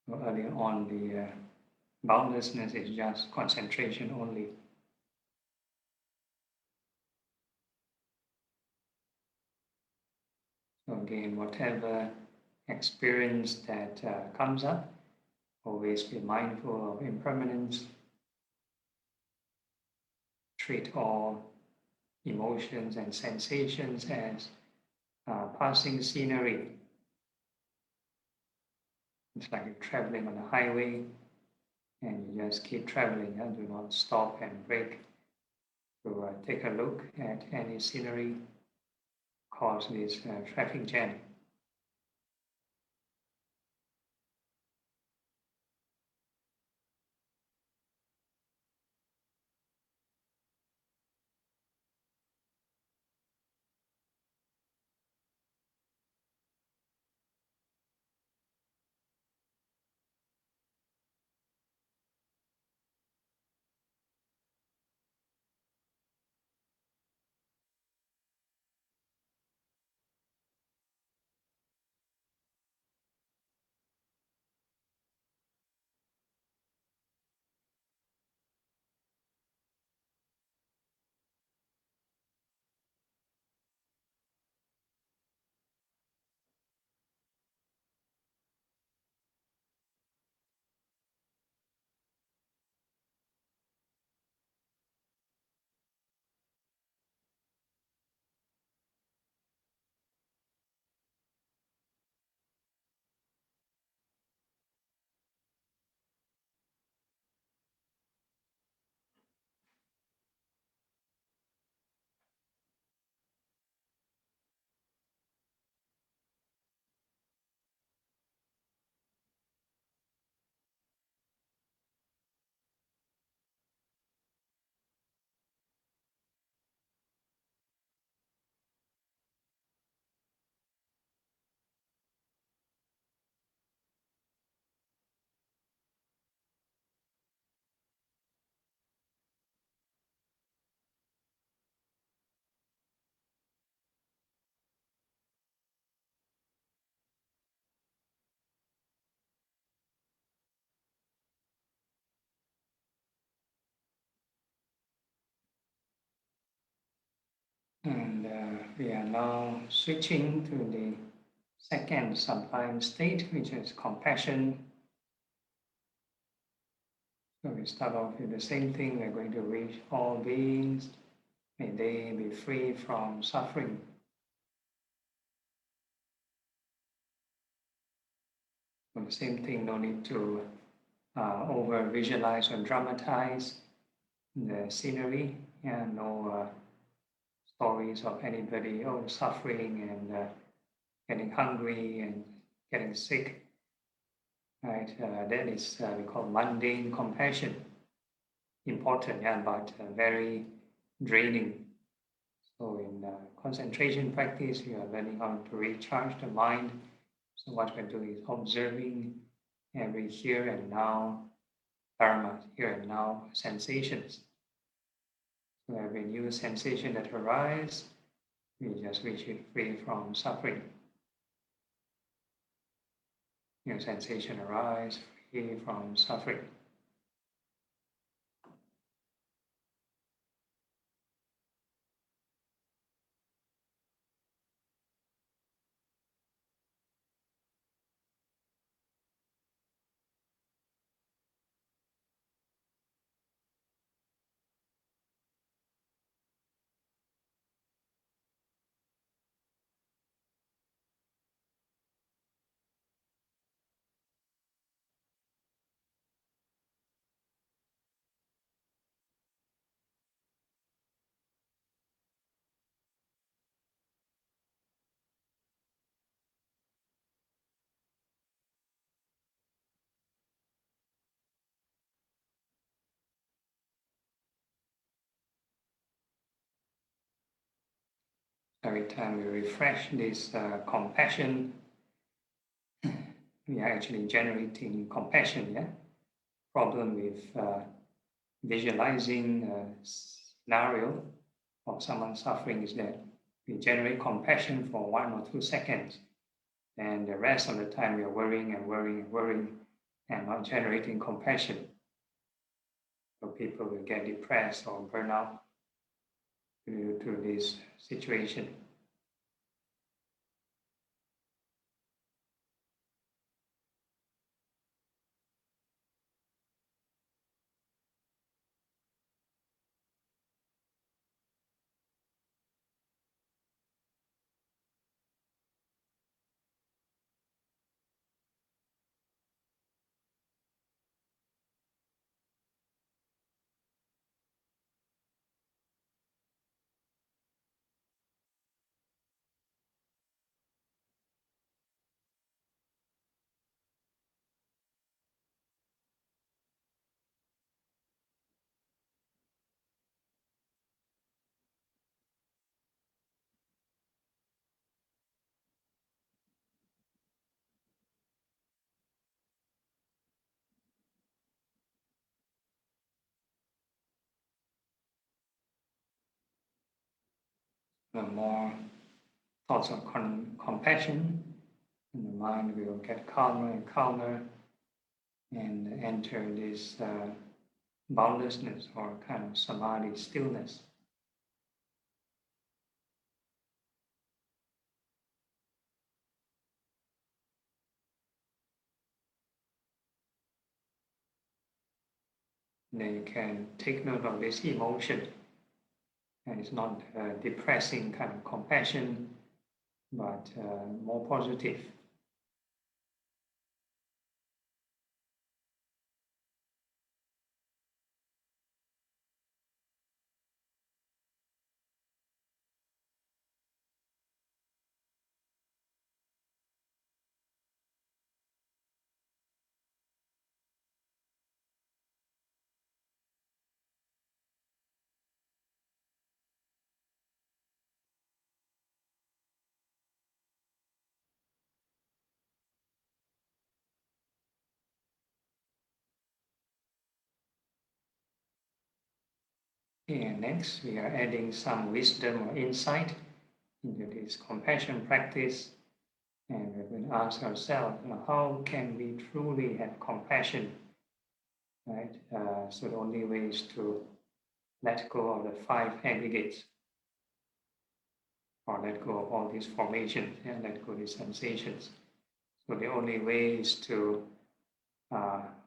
So earlier on, the boundlessness is just concentration only. So again, whatever experience that comes up, always be mindful of impermanence. Treat all emotions and sensations as passing scenery. It's like you're traveling on a highway and you just keep traveling and do not stop and break to take a look at any scenery, cause this traffic jam. And we are now switching to the second sublime state, which is compassion. So we start off with the same thing. We're going to wish all beings, may they be free from suffering. So the same thing, no need to over visualize or dramatize the scenery, and no stories of anybody suffering and getting hungry and getting sick. Right, that is we call mundane compassion. Important, yeah, but very draining. So in concentration practice, you are learning how to recharge the mind. So what we're doing is observing every here and now dharma, here and now sensations. So every new sensation that arises, we just wish it free from suffering. New sensation arise, free from suffering. Every time we refresh this compassion, we are actually generating compassion. Yeah, problem with visualizing a scenario of someone suffering is that we generate compassion for 1 or 2 seconds, and the rest of the time we are worrying and worrying and worrying and not generating compassion. So people will get depressed or burn out due to this situation. The more thoughts of compassion, and the mind will get calmer and calmer and enter this boundlessness or kind of samadhi stillness. Then you can take note of this emotion, and it's not depressing kind of compassion, but more positive. And next, we are adding some wisdom or insight into this compassion practice. And we're going to ask ourselves, how can we truly have compassion? Right? So the only way is to let go of the five aggregates. or let go of all these formations and let go of these sensations. So the only way is to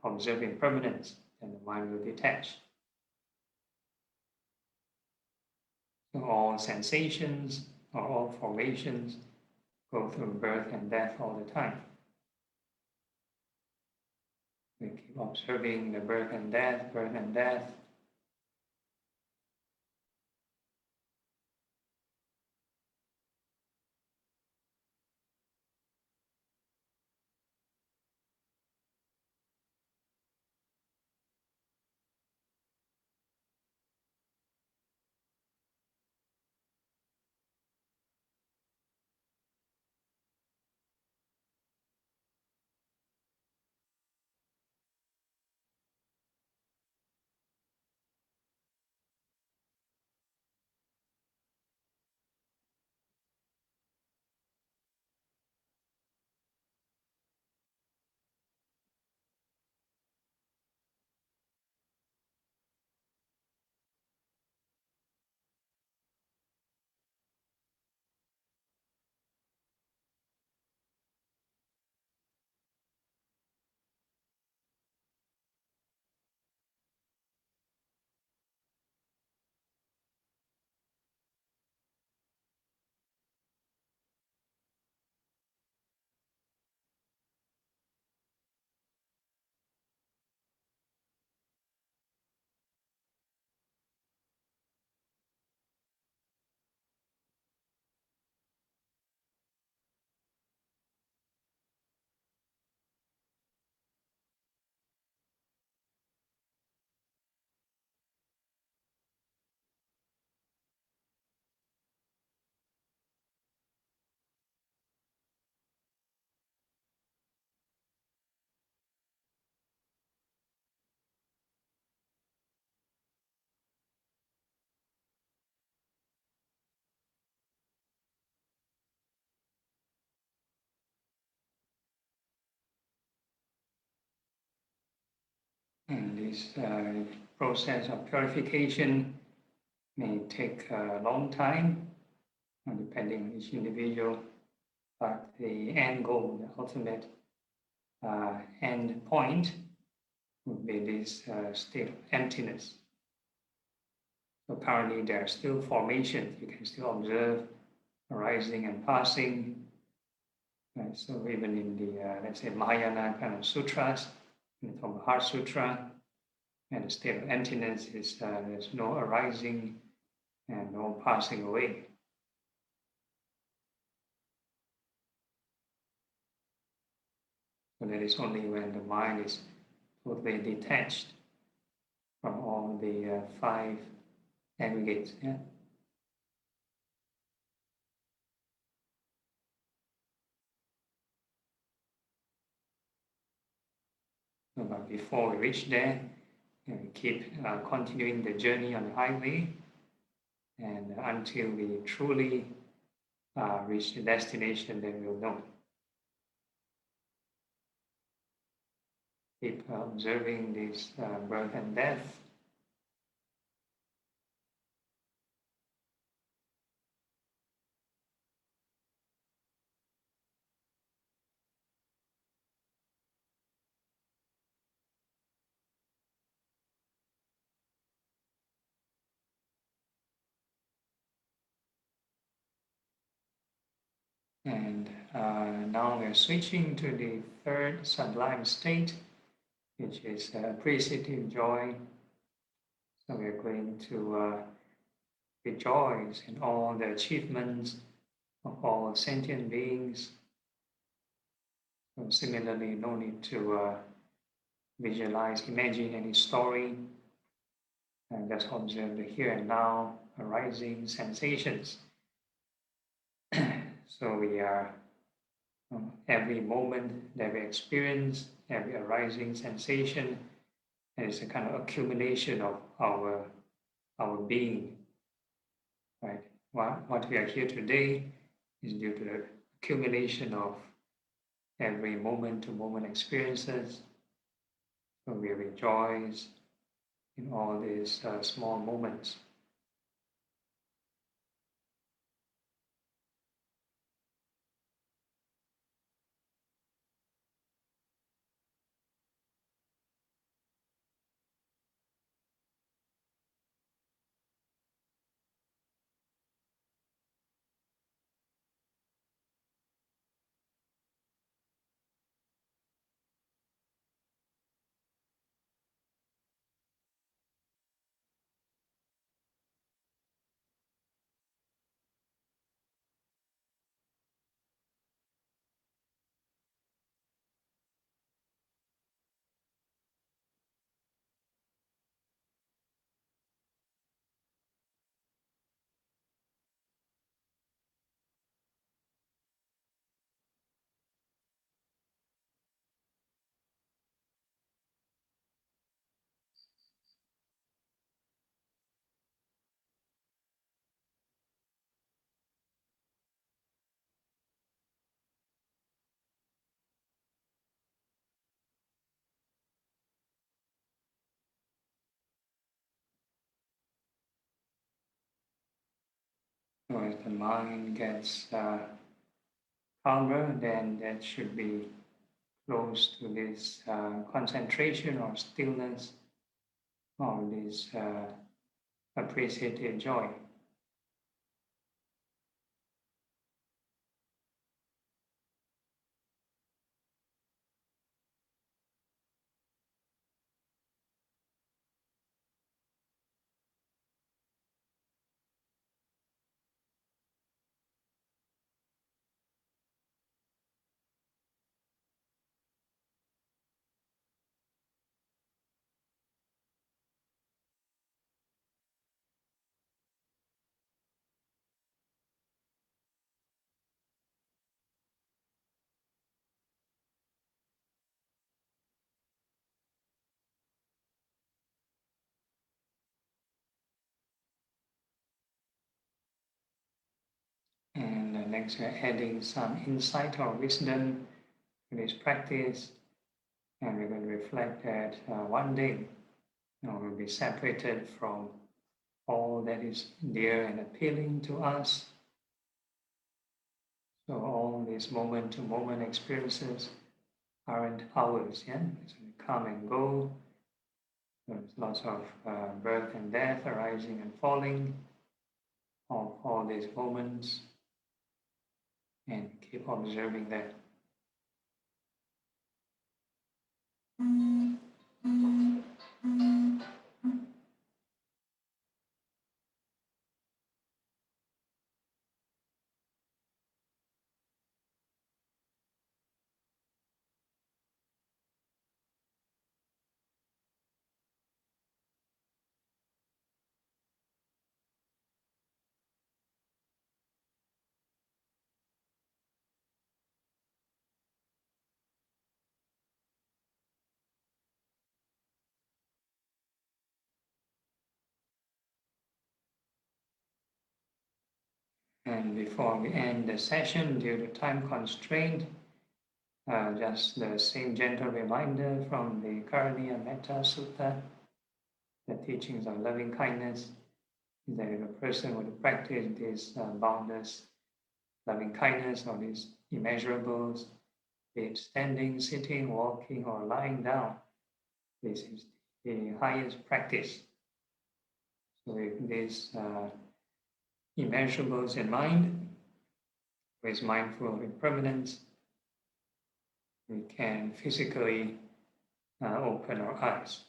observe impermanence, and the mind will detach. So all sensations or all formations go through birth and death all the time. We keep observing the birth and death, birth and death. And this process of purification may take a long time, depending on each individual, but the end goal, the ultimate end point would be this state of emptiness. So currently there are still formations, you can still observe arising and passing. Right? So even in the, let's say, Mahayana kind of sutras, from the Heart Sutra, and the state of emptiness is there's no arising and no passing away. So that is only when the mind is totally detached from all the five aggregates. Yeah? So, but before we reach there, we keep continuing the journey on the highway, and until we truly reach the destination, then we'll know. Keep observing this birth and death. And now we're switching to the third sublime state, which is appreciative joy. So we're going to rejoice in all the achievements of all sentient beings. So similarly, no need to visualize, imagine any story, and just observe the here and now arising sensations. So we are every moment that we experience, every arising sensation, and it's a kind of accumulation of our being. Right? What we are here today is due to the accumulation of every moment-to-moment experiences. So we rejoice in all these small moments. So as the mind gets calmer, then that should be close to this concentration or stillness or this appreciative joy. And next, we're adding some insight or wisdom to this practice, and we're going to reflect that one day, we'll be separated from all that is dear and appealing to us. So all these moment-to-moment experiences aren't ours, yeah? So they come and go. There's lots of birth and death arising and falling of all these moments, and keep observing that. And before we end the session, due to time constraint, just the same gentle reminder from the Karaniya Metta Sutta, the teachings of loving kindness, is that if a person would practice this boundless loving kindness or these immeasurables, be it standing, sitting, walking, or lying down, this is the highest practice. So with these immeasurables in mind, with mindful impermanence, we can physically open our eyes.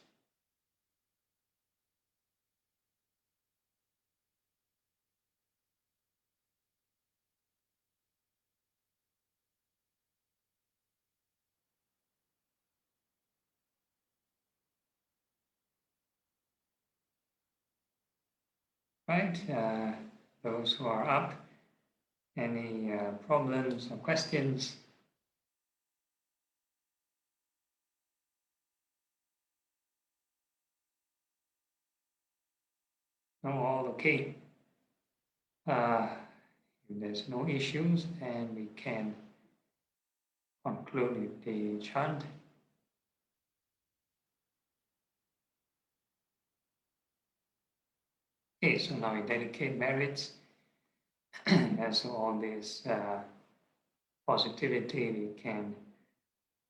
Right, those who are up, any problems or questions? No, all okay. If there's no issues, and we can conclude with the chant. Okay, so now we dedicate merits. And so all this positivity, we can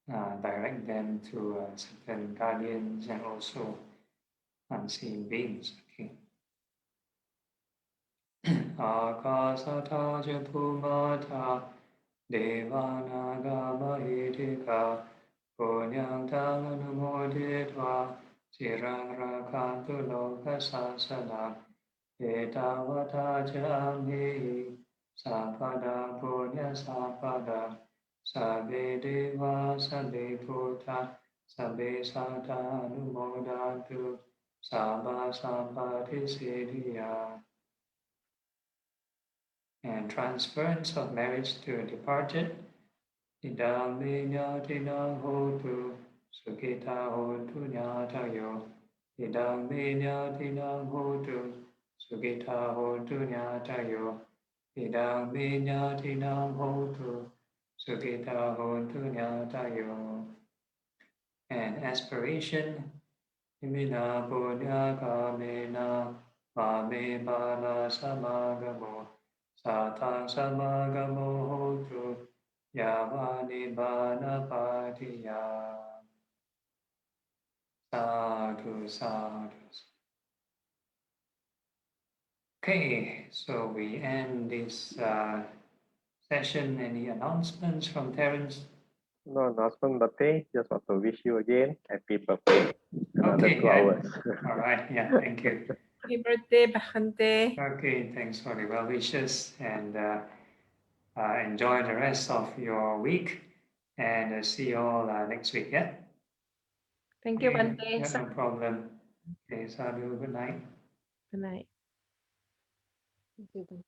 direct them to certain guardians and also unseen beings. Okay. Akasata Japumata Devanaga Mahitika Punyang Talanamoditva Chirang Rakantu Lokasasana Etavata Jami Sapada Punya Sapada Sabe Deva Sabe Puta Sabe Sata Anumodatu Sabha Sampati Siddhya. And transference of marriage to a departed. Idam vinyatina hotu, sukita hotu nyatayo. Idam vinyatina hotu, sukita hotu nyatayo. Idam vinyatina hotu, sukita hotu nyatayo. And aspiration, imina punya kamena, mame bala samagamo. Sattha samagamo hotu yava nibbana patiya. Sadhu, sadhu. Okay, so we end this session. Any announcements from Terence? No announcement, Bhante. Just want to wish you again happy birthday. Another Okay, 2 yeah. hours. All right, yeah, thank you. Happy birthday, Bhante. Okay, thanks for the well wishes and enjoy the rest of your week and see you all next week. Yeah. Thank you, Okay, Bhante. yeah, no problem. Okay, Sadhu, good night. Good night. Thank you.